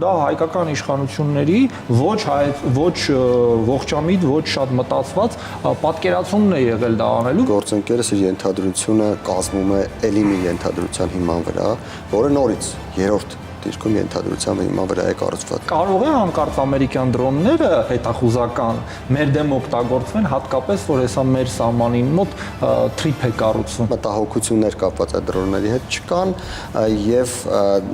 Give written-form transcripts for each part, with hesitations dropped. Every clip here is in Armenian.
Դա հայկական իշխանությունների ոչ ողջամիտ, ոչ շատ մտածված պատկերացումն է եղել դա անելու։ Գործընկերս իր ենթադրությունը կազմում է էլի մի ենթադրության հիման վրա, որը նորից երրորդ դիրքում ենթադրության հիման վրա է կառուցված։ Կարող է հանկարծ ամերիկյան դրոնները հետախուզական մեր դեմ օգտագործվեն, հատկապես որ հեսա մեր սահմանին մոտ թրիփ է կառուցվում։ Մտահոգություններ կապված այդ դրոնների հետ չկան եւ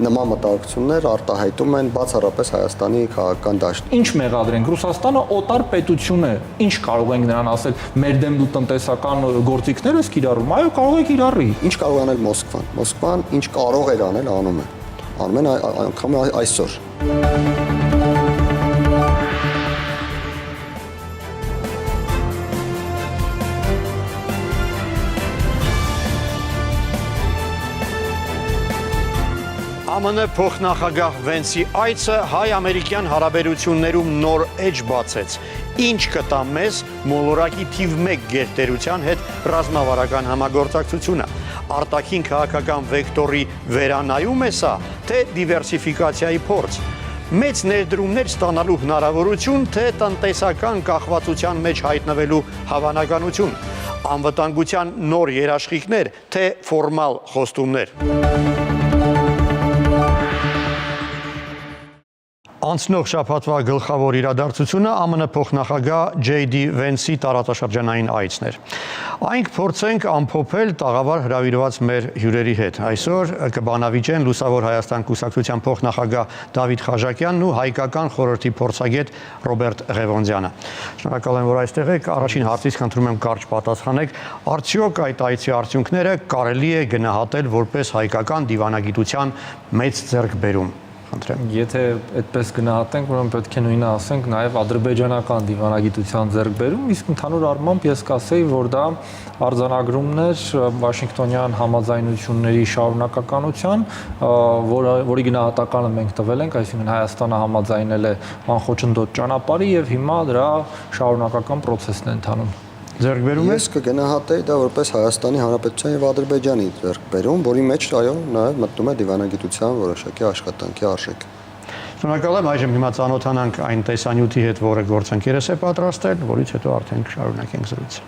նման մտահոգություններ արտահայտում են բացառապես Հայաստանի քաղաքական դաշտում։ Ինչ մեղադրենք, Ռուսաստանը օտար պետություն է։ Ինչ կարող ենք նրան ասել, մեր դեմ դու տնտեսական գործիքներ ես կիրառում։ Այո, կարող է կիրառի։ Ինչ կարող անել Մոսկվան։ Մոսկվան ինչ կարող էր անել, անում է։ Անում են անգամ այսօր։ ԱՄՆ փոխնախագահ Վենսի այցը հայ-ամերիկյան հարաբերություններում նոր էջ բացեց։ Ինչ կտա մեզ մոլորակի թիվ 1 գերտերության հետ ռազմավարական համագործակցությունը։ Արտաքին քաղաքական վեկտորի վերանայում է սա, թե դիվերսիֆիկացիայի փորձ։ Մեծ ներդրումներ ստանալու հնարավորություն, թե տնտեսական կախվածության մեջ հայտնվելու հավանականություն։ Անվտանգության նոր երաշխիքներ, թե ֆորմալ խոստումներ։ Անցնող շաբաթվա գլխավոր իրադարձությունը ԱՄՆ փոխնախագահ J.D. Վենսի տարածաշրջանային այցն էր։ Այնք փորձենք ամփոփել տաղավար հրավիրված մեր հյուրերի հետ։ Այսօր կբանավիճեն Լուսավոր Հայաստան կուսակցության փոխնախագահ Դավիթ Խաժակյանն ու հայկական խորհրդի փորձագետ Ռոբերտ Ղևոնդյանը։ Շնորհակալ եմ, որ այստեղ եք։ Առաջին հարցից խնդրում եմ կարճ պատասխանեք։ Արդյոք այդ այցի արդյունքները կարելի է գնահատել որպես հայկական դիվանագիտության մեծ ձեռքբերում։ Եթե այդպես գնահատենք, ուրեմն պետք է նույնը ասենք նաև ադրբեջանական դիվանագիտության ձեռքբերում, իսկ ընդհանուր առմամբ ես կասեի, որ դա արձանագրումներ Վաշինգտոնյան համաձայնությունների շարունակականության, որի գնահատականը մենք տվել ենք, այսինքն Հայաստանը համաձայնել է անխոչնդոտ ճանապարհի եւ հիմա դրա շարունակական process-ն է ընթանում։ Ձեռքբերում Ես կգնահատեի դա որպես Հայաստանի Հանրապետության եւ Ադրբեջանի ձեռքբերում, որի մեջ այո նաեւ մտնում է դիվանագիտության որոշակի աշխատանքի արժեք։ Շնորհակալ եմ, այժմ հիմա ծանոթանանք այն տեսանյութի հետ, որը գործընկերս է պատրաստել, որից հետո արդեն կշարունակենք զրույցը։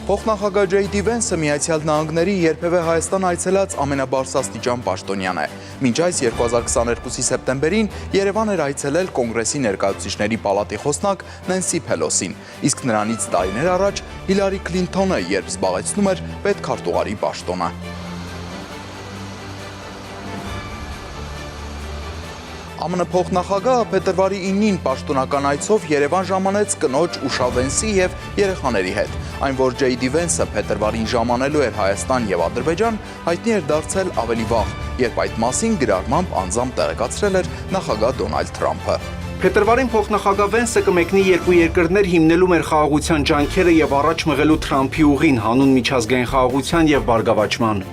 Փոխնախագահ J.D. Վենսը Միացյալ Նահանգների երբևէ Հայաստան այցելած ամենաբարձրաստիճան պաշտոնյան է։ Մինչ այս 2022-ի սեպտեմբերին Երևան էր այցելել Կոնգրեսի ներկայացուցիչների պալատի խոսնակ Նենսի Փելոսին, իսկ նրանից տարիներ առաջ Հիլարի Քլինթոնը, երբ զբաղեցնում էր պետքարտուղարի պաշտոնը։ ԱՄՆ փոխնախագահը փետրվարի 9-ին պաշտոնական այցով Երևան ժամանեց կնոջ Ուշա Վենսի եւ երեխաների հետ։ Այն, որ J.D. Վենսը փետրվարին ժամանելու էր Հայաստան եւ Ադրբեջան, հայտնի էր դարձել ավելի վաղ, երբ այդ մասին գրառմամբ անձամբ տեղեկացրել էր նախագահ Դոնալդ Թրամփը։ Փետրվարին փոխնախագահ Վենսը կմեկնի երկու երկրներ հիմնելու մեր խաղաղության ջանքերը եւ առաջ մղելու Թրամփի ուղին հանուն միջազգային խաղաղության եւ բարգավաճման։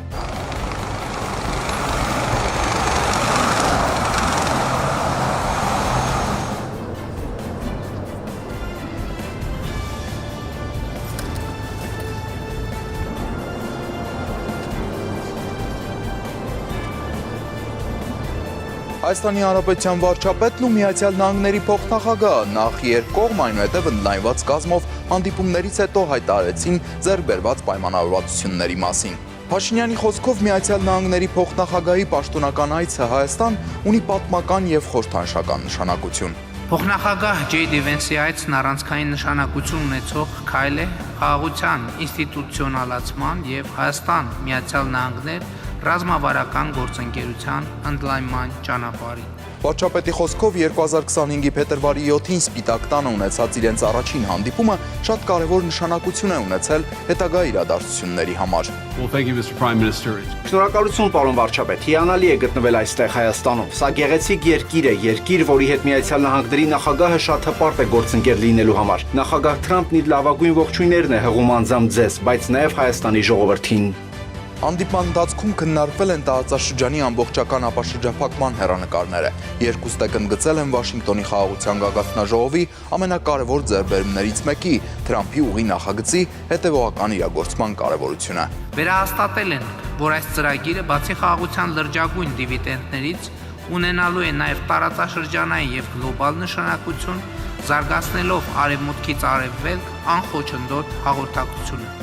Հայաստանի Հանրապետության վարչապետն ու Միացյալ Նահանգների փոխնախագահը նախ երկկողմ այնուհետև ընդլայնված կազմով հանդիպումներից հետո հայտարարեցին ձեռքբերված պայմանավորվածությունների մասին։ Փաշինյանի խոսքով Միացյալ Նահանգների փոխնախագահի պաշտոնական այցը Հայաստան ունի պատմական եւ խորհրդանշական նշանակություն։ Փոխնախագահ J.D. Վենսի այցն առանցքային նշանակություն ունեցող քայլ է խաղաղության ինստիտուցիոնալացման եւ Հայաստան Միացյալ Նահանգներ ռազմավարական գործընկերության ընդլայնման ճանապարհին։ Վարչապետի խոսքով 2025-ի փետրվարի 7-ին Սպիտակ տանը ունեցած իրենց առաջին հանդիպումը շատ կարևոր նշանակություն է ունեցել հետագա իրադարձությունների համար։ Շնորհակալություն, պարոն վարչապետ։ Հիանալի է գտնվել այստեղ Հայաստանում։ Սա գեղեցիկ երկիր է, երկիր, որի հետ Միացյալ Նահանգների նախագահը շատ հպարտ է գործընկեր լինելու համար։ Նախագահ Թրամփն իր լավագույն ողջույններն է հղում անձամբ ձեզ, բայց նաև Հայաստանի ժողովրդին։ Հանդիպման ընթացքում քննարկվել են տարածաշրջանի ամբողջական ապաշրջափակման հեռանկարները։ Երկուսն էլ ընդգծել են Վաշինգտոնի խաղաղության գագաթնաժողովի ամենակարևոր ձեռքբերումներից մեկի՝ Թրամփի ուղի նախագծի հետևողական իրագործման կարևորությունը։ Վերահաստատել են, որ այս ծրագիրը բացի խաղաղության լրջագույն դիվիդենդներից ունենալու է նաև տարածաշրջանային եւ գլոբալ նշանակություն, զարգացնելով արևմուտքից արևելք անխոչնդոտ հաղորդակցությունը։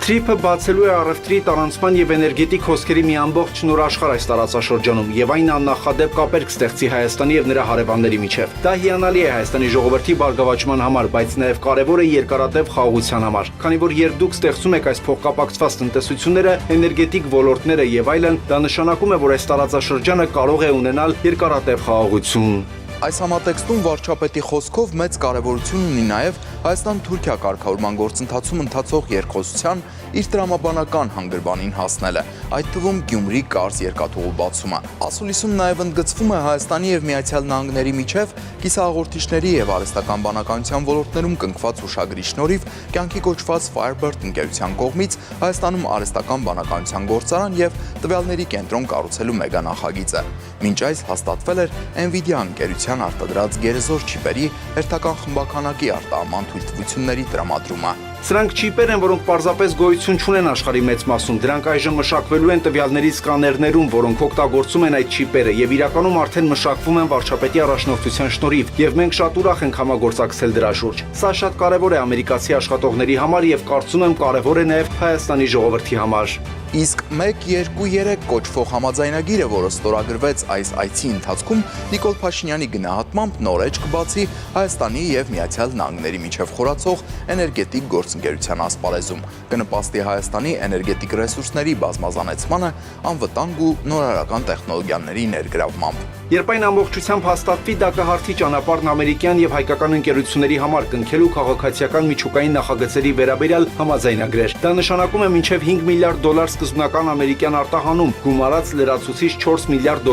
Թրիփը բացելու է առևտրի, տարանցման եւ էներգետիկ հոսքերի մի ամբողջ նոր աշխարհ այս տարածաշրջանում եւ այն աննախադեպ կապեր կստեղծի Հայաստանի եւ նրա հարևանների միջեւ։ Դա հիանալի է Հայաստանի ժողովրդի բարգավաճման համար, բայց նաեւ կարեւոր է երկարատև խաղաղության համար։ Քանի որ երբ դուք ստեղծում եք այս փոխկապակցված տնտեսությունները, էներգետիկ ոլորտները եւ այլն, դա նշանակում է, որ այս տարածաշրջանը կարող է ունենալ երկարատև խաղաղություն։ Այս համատեքստում վարչապետի խոսքով մեծ կարևորություն ունի նաև Հայաստան-Թուրքիա կարգավորման գործընթացում ընթացող երկխոսության իր տրամաբանական հանգրվանին հասնելը, այդ թվում Գյումրի-Կարս երկաթուղու բացումը։ Ասուլիսում նաև ընդգծվում է Հայաստանի եւ Միացյալ Նահանգների միջև կիսահաղորդիչների եւ արհեստական բանականության ոլորտներում կնքված հուշագրի շնորհիվ կյանքի կոչված Firebird ընկերության կողմից Հայաստանում արհեստական բանականության գործարան եւ տվյալների կենտրոն կառուցելու մեգանախագիծը։ Մինչ այս հաստատվել էր Nvidia ընկերության արտադրած գերեզոր չիպերի հերթական խմբականակի արտահանման թույլտվությունների տրամադրումը։ Սրանք չիպեր են, որոնք պարզապես գոյություն չունեն աշխարհի մեծ մասում։ Դրանք այժմ մշակվելու են տվյալների սկաներներում, որոնք օգտագործում են այդ չիպերը եւ իրականում արդեն մշակվում են վարչապետի առաջնորդության շնորհիվ, եւ մենք շատ ուրախ ենք համագործակցել դրա շուրջ։ Սա շատ կարեւոր է ամերիկացի աշխատողների համար եւ կարծում եմ կարեւոր է նաեւ Հայաստանի ժողովրդի համար։ Իսկ 1-2-3 կոչվող համաձայնագիրը, որը ստորագրվեց այս այցի ընթացքում, Նիկոլ Փաշինյանի գնահատմամբ նոր էջ կբացի Հայաստանի եւ Միացյալ Նահանգների միջև խորացող էներգետիկ գործընկերության ասպարեզում, կնպաստի Հայաստանի էներգետիկ ռեսուրսների բազմազանեցմանը, անվտանգ ու նորարարական տեխնոլոգիաների ներգրավմամբ։ Երբ այն ամբողջությամբ հաստատվի, դա կհարթի ճանապարհն ամերիկյան եւ հայկական ընկերությունների համար կնքելու քաղաքացիական միջուկային նախագծերի վերաբերյալ համաձայնագրեր։ Դա նշանակում է մինչև $5 միլիարդ սկզբնական ամերիկյան արտահանում, գումարած լրացուցիչ $4 միլիարդ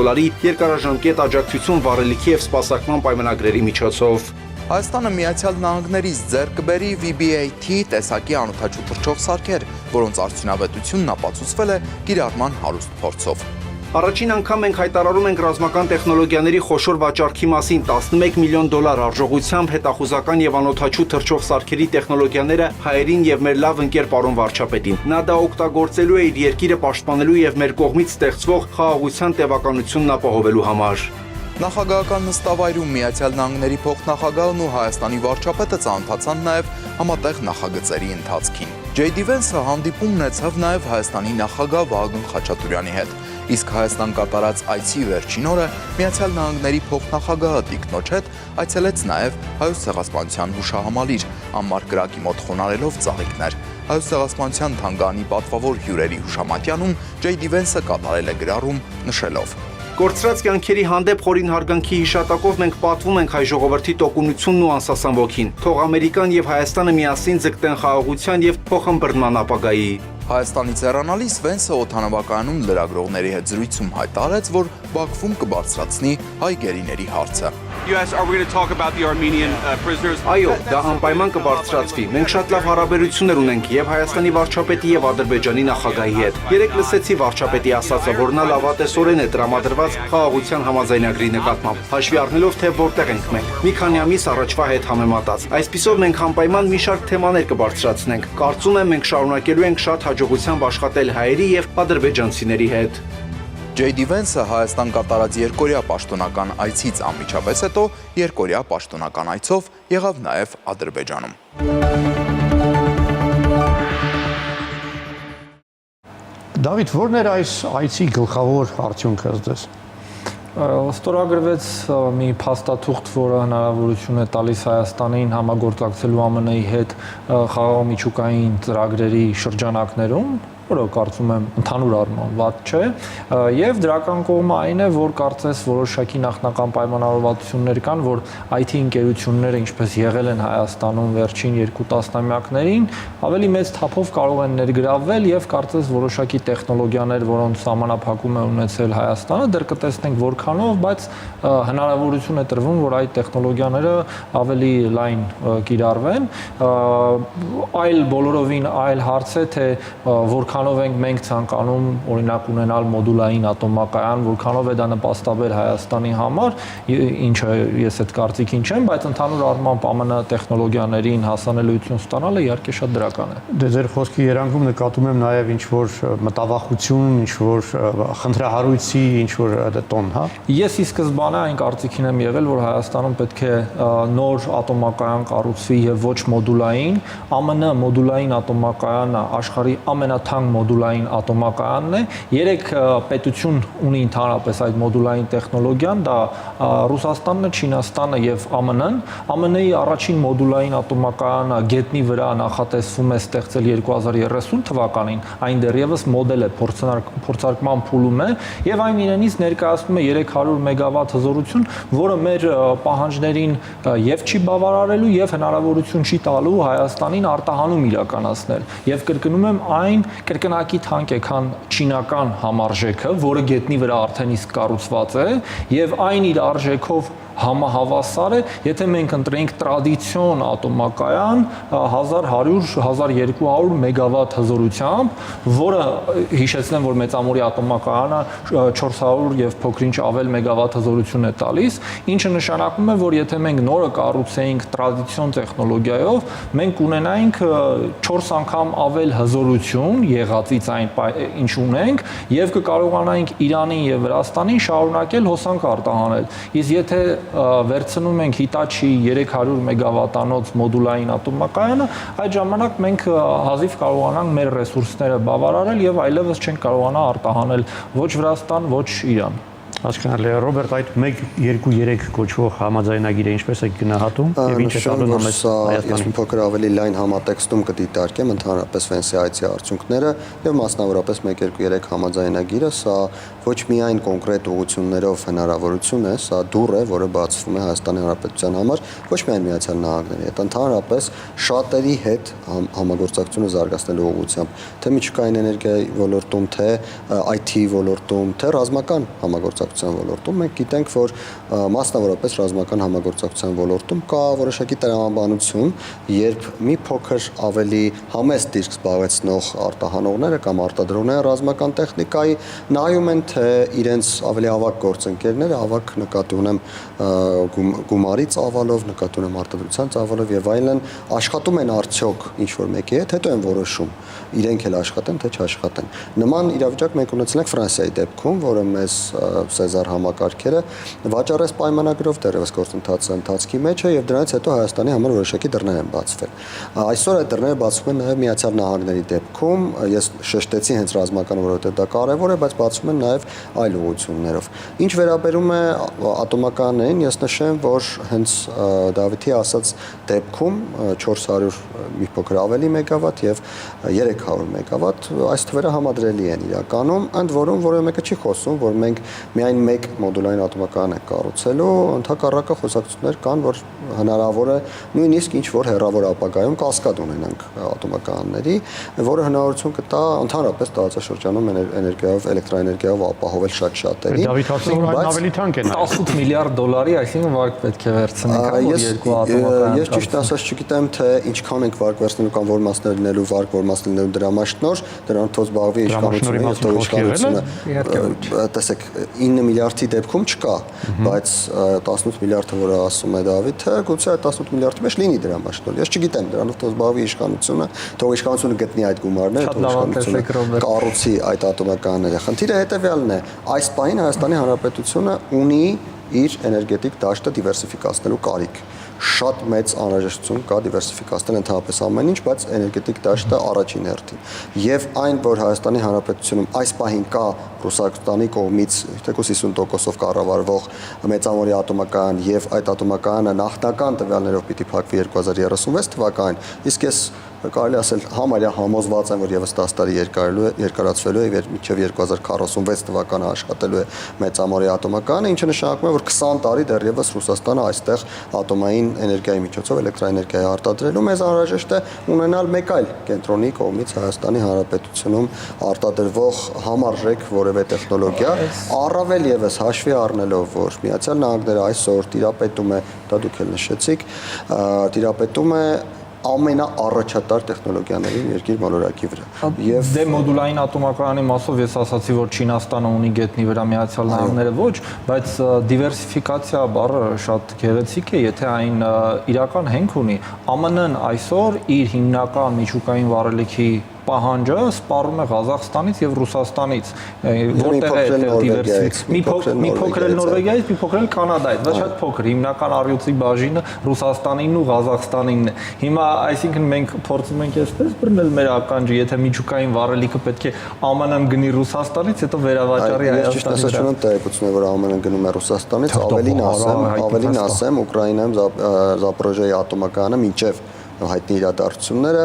երկարաժամկետ աջակցություն վառելիքի եւ սպասարկման պայմանագրերի միջոցով։ Հայաստանը Միացյալ Նահանգներից ձեռք կբերի VBAT տեսակի անօդաչու թռչող սարքեր, որոնց արդյունավետությունն ապացուցվել է կիրառման հարուստ փորձով։ Առաջին անգամ մենք հայտարարում ենք ռազմական տեխնոլոգիաների խոշոր վաճառքի մասին $11 միլիոն արժողությամբ հետախուզական եւ անօդաչու թռչող սարքերի տեխնոլոգիաները հայերին եւ մեր լավ ընկեր պարոն վարչապետին։ Նա դա օգտագործելու է իր երկիրը պաշտպանելու եւ մեր կողմից ստեղծվող խաղաղության տևականությունն ապահովելու համար։ Նախագահական նստավայրում Միացյալ Նահանգների փոխնախագահն ու Հայաստանի վարչապետը ծանոթացան նաև համատեղ նախագծերի ընթացքին։ JD Vance-ը հանդիպում ունեցավ նաև Հայաստանի նախագահ Վահագն Խաչատուրյանի հետ, իսկ Հայաստան կատարած այցի վերջին օրը Միացյալ Նահանգների փոխնախագահը տիկնոջ հետ այցելեց նաև Հայոց ցեղասպանության հուշահամալիր, անմար կրակի մոտ խոնարելով ծաղիկներ։ Հայոց ցեղասպանության թանգարանի պատվավոր հյուրերի հուշամատյանում JD Vance-ը կատարել է գրառում նշելով. Կորցրած կյանքերի հանդեպ խորին հարգանքի հիշատակով մենք պատվում ենք հայ ժողովրդի տոկունությունն ու անսասան ոգին։ Թող Ամերիկան եւ Հայաստանը միասին ձգտեն խաղաղության եւ փոխըմբռնման ապագայի։ Հայաստանից հեռանալիս Վենսը օդանավակայանում լրագրողների հետ զրույցում հայտարարեց, որ Բաքվում կբարձրացնի հայ գերիների հարցը։ Այո, դա անպայման կբարձրացվի։ Մենք շատ լավ հարաբերություններ ունենք եւ Հայաստանի վարչապետի եւ Ադրբեջանի նախագահի հետ։ Երեք լսեցի վարչապետի ասածը, որ նա լավատեսորեն է տրամադրված խաղաղության համաձայնագրի նկատմամբ, հաշվի առնելով թե որտեղ ենք մենք։ Մի քանի ամիս առաջվա հետ համեմատած։ Այսպիսով մենք անպայման մի շարք թեմաներ կբարձրացնենք։ Կարծում եմ մենք շարունակելու ենք շատ հաջողությամբ աշխատել հայերի եւ ադրբեջանցիների հետ։ JD Vance-ը Հայաստան կատարած երկօրյա պաշտոնական այցից անմիջապես հետո երկօրյա պաշտոնական այցով եղավ նաև Ադրբեջանում։ Դավիթ, ո՞րն էր այս այցի գլխավոր արդյունքը ըստ Ստորագրվեց մի փաստաթուղթ, որը հնարավորություն է տալիս Հայաստանին համագործակցելու ԱՄՆ-ի հետ խաղաղ միջուկային ծրագրերի շրջանակներում, որը կարծում եմ ընդհանուր առմամբ վատ չէ, եւ դրական կողմը այն է, որ կարծես որոշակի նախնական պայմանավորվածություններ կան, որ IT ընկերությունները, ինչպես եղել են Հայաստանում վերջին 2 տասնամյակներին, ավելի մեծ թափով կարող են ներգրավվել եւ կարծես որոշակի տեխնոլոգիաներ, որոնց համանախապակում է ունեցել Հայաստանը, դեռ կտեսնենք որքանով, բայց հնարավորություն է տրվում, որ այդ տեխնոլոգիաները ավելի լայն կիրառվեն, այլ բոլորովին այլ հարց է, թե որքան որքանով ենք մենք ցանկանում օրինակ ունենալ մոդուլային ատոմակայան, որքանով է դա նպաստաբեր Հայաստանի համար, ինչը ես այդ կարծիքին չեմ, բայց ընդհանուր առմամբ ԱՄՆ տեխնոլոգիաներին հասանելիություն ստանալը իհարկե շատ դրական է։ Դե ձեր խոսքի երանգում նկատում եմ նաև ինչ որ մտավախություն, ինչ որ խնդրահարույցի, ինչ որ տոն, հա։ Ես ի սկզբանե այն կարծիքին եմ եղել, որ Հայաստանում պետք է նոր ատոմակայան կառուցվի եւ ոչ մոդուլային։ ԱՄՆ մոդուլային ատոմակայանը աշխարհի ամենաթանկ մոդուլային ատոմակայանն է։ 3 պետություն ունի ընդհանրապես այդ մոդուլային տեխնոլոգիան, դա Ռուսաստանն է, Չինաստանը եւ ԱՄՆ-ն։ ԱՄՆ-ի առաջին մոդուլային ատոմակայանը գետնի վրա նախատեսվում է ստեղծել 2030 թվականին, այն դեռևս մոդել է, փորձարկման փուլում է եւ այն իրենից ներկայացնում է 300 մեգավատ հզորություն, որը մեր պահանջներին եւ չի բավարարելու եւ հնարավորություն չի տալու Հայաստանին արտահանում իրականացնել։ Եվ կրկնում եմ, այն կրկնակի թանկ է, քան չինական համարժեքը, որը գետնի վրա արդեն իսկ կառուցված է, եւ այն իր արժեքով համահավասար է, եթե մենք ընտրենք տրադիցիոն ատոմակայան 1100-1200 մեգավատ հզորությամբ, որը հիշեցնեմ, որ մեծամորի ատոմակայանը 400 եւ փոքրինչ ավել մեգավատ հզորություն է տալիս, ինչը նշանակում է, որ եթե մենք նորը կառուցեինք տրադիցիոն տեխնոլոգիայով, մենք ունենայինք 4 անգամ ավել հզորություն եղածից այն ինչ ունենք եւ կկարողանայինք Իրանին եւ Վրաստանին շարունակել հոսանք արտահանել։ Իսկ եթե վերցնում ենք Hitachi 300 մեգավատանոց մոդուլային ատոմակայանը, այդ ժամանակ մենք հազիվ կարողանանք մեր ռեսուրսները բավարարել եւ այլևս չենք կարողանա արտահանել ոչ Վրաստան, ոչ Իրան։ Հասկանալի է, Ռոբերտ, այդ 1-2-3 կոչվող համաձայնագիրը ինչպես է գնահատում եւ ինչ է տալու համես Հայաստանի։ Ես մի փոքր ավելի լայն համատեքստում կդիտարկեմ ընդհանրապես Վենսի այցի արդյունքները եւ մասնավորապես 1-2-3 համաձայնագիրը, սա ոչ միայն կոնկրետ ուղղություններով հնարավորություն է, սա դուռ է, որը բացվում է Հայաստանի Հանրապետության համար, ոչ միայն Միացյալ Նահանգների հետ, ընդհանրապես շատերի հետ համագործակցությունը զարգացնելու ուղղությամբ, թե միջուկային էներգիայի ոլորտում, թե IT ոլորտում, թե ռազմական համագործակցության ոլորտում մենք գիտենք, որ մասնավորապես ռազմական համագործակցության ոլորտում կա որոշակի տրամաբանություն, երբ մի փոքր ավելի համեստ դիրք զբաղեցնող արտահանողները կամ արտադրողները ռազմական տեխնիկայի նայում են, թե իրենց ավելի ավագ գործընկերները, ավագ նկատի ունեմ գումարի ծավալով, նկատի ունեմ արտադրության ծավալով եւ այլն, աշխատում են արդյոք ինչ-որ մեկի հետ, հետո են որոշում իրենք էլ աշխատեն, թե չաշխատեն։ Նման իրավիճակ մենք ունեցել ենք Ֆրանսիայի դեպքում, որը մեզ Սեզար համակարգերը վաճառեց պայմանագրով, դեռևս գործընթացը ընթացքի մեջ է եւ դրանից հետո Հայաստանի համար որոշակի դռներ են բացվել։ Այսօր այդ դռները բացվում են նաեւ Միացյալ Նահանգների դեպքում, ես շեշտեցի հենց ռազմական, որովհետեւ դա կարեւոր է, բայց բացվում են նաեւ այլ ուղղություններով։ Ինչ վերաբերում է ատոմականներին, ես նշեմ, որ հենց Դավիթի ասած դեպքում 400 մի փոքր ավելի մեգավատ եւ 300 մեգավատ այս թվերը համադրելի են իրականում, ընդ որում որևէ մեկը չի խոսում, որ մենք միայն մեկ մոդուլային ատոմակայան ենք կառուցելու, ընդհակառակը խոսակցություններ կան, որ հնարավոր է նույնիսկ ինչ որ հեռավոր ապագայում կասկադ ունենանք ատոմակայանների, որը հնարավորություն կտա ընդհանրապես տարածաշրջանում էներգիայով, էլեկտրաէներգիայով ապահովել շատ շատերի։ Դավիթ ասում որ այն ավելի թանկ է նա։ 18 միլիարդ դոլարի, այսինքն վարկ պետք է վերցնենք, որ երկու ատոմակայան։ Ես ճիշտ ասած չգիտեմ, թե ինչքան ենք վարկ վերցնելու կամ որ մասներ լինելու վարկ, որ մասներ լինելու դրամաշնոր, դրանով զբաղվի իշխանությունը, եւ թող իշխանությունը տեսեք 9 միլիարդի դեպքում չկա, բայց 18 միլիարդը, որը ասում է Դավիթը, գուցե այդ 18 միլիարդի մեջ լինի դրամաշնոր։ Ես չգիտեմ, դրանով թող զբաղվի իշխանությունը, թող իշխանությունը գտնի այդ գումարները, թող իշխանությունը կառուցի այդ ատոմականները։ Խնդիրը հետեւյալն է. այս պահին Հայաստանի Հանրապետությունը ունի իր էներգետիկ դաշտը դիվերսիֆիկացնելու կարիք։ Շատ մեծ անհրաժեշտություն կա դիվերսիֆիկացնել ընդհանրապես ամեն ինչ, բայց էներգետիկ դաշտը առաջին հերթին։ Եվ այն, որ Հայաստանի Հանրապետությունում այս պահին կա Ռուսաստանի կողմից թեկուզ 50%-ով կառավարվող մեծամորի ատոմակայան եւ այդ ատոմակայանը նախնական տվյալներով պիտի փակվի 2036 թվականին, իսկ ես կարելի ասել համարյա համոզված եմ, որ եւս 10 տարի երկարացվելու է եւ մինչեւ 2046 թվականը աշխատելու է մեծամորի ատոմակայանը, ինչը նշանակում է, որ 20 տարի դեռևս Ռուսաստանը այստեղ ատոմային էներգիայի միջոցով էլեկտրաէներգիա արտադրելու մեզ անհրաժեշտ է ունենալ մեկ այլ կենտրոնի կողմից Հայաստանի Հանրապետությունում արտադրվող համարժեք որևէ տեխնոլոգիա, առավել եւս հաշվի առնելով, որ Միացյալ Նահանգները այսօր տիրապետում է, դա դուք էլ նշեցիք, տիրապետում է ամենաառաջատար տեխնոլոգիաների երկիր մոլորակի վրա։ Եվ դե մոդուլային ատոմակայանի մասով ես ասացի, որ Չինաստանը ունի գետնի վրա, Միացյալ Նահանգները ոչ, բայց դիվերսիֆիկացիա բառը շատ գեղեցիկ է, եթե այն իրական հենք ունի։ ԱՄՆ-ն այսօր իր հիմնական միջուկային վառելիքի պահանջը սպառում է Ղազախստանից եւ Ռուսաստանից, որտեղ է դիվերսիֆիկացիա։ Մի փոքր էլ Նորվեգիայից, մի փոքր էլ Կանադայից, բայց շատ փոքր, հիմնական առյուծի բաժինը Ռուսաստանինն ու Ղազախստանինն է։ Հիմա, այսինքն մենք փորձում ենք այսպես բռնել մեր ականջը, եթե միջուկային վառելիքը պետք է ԱՄՆ-ն գնի Ռուսաստանից, հետո վերավաճառի Հայաստանի։ Ես ճիշտ ասացում եմ տեղեկությունն է, որ ԱՄՆ-ն գնում է Ռուսաստանից, ավելին ասեմ, Ուկրաինայում Զապորոժիայի ատոմակայանը մինչև հայտնի իրադարձությունները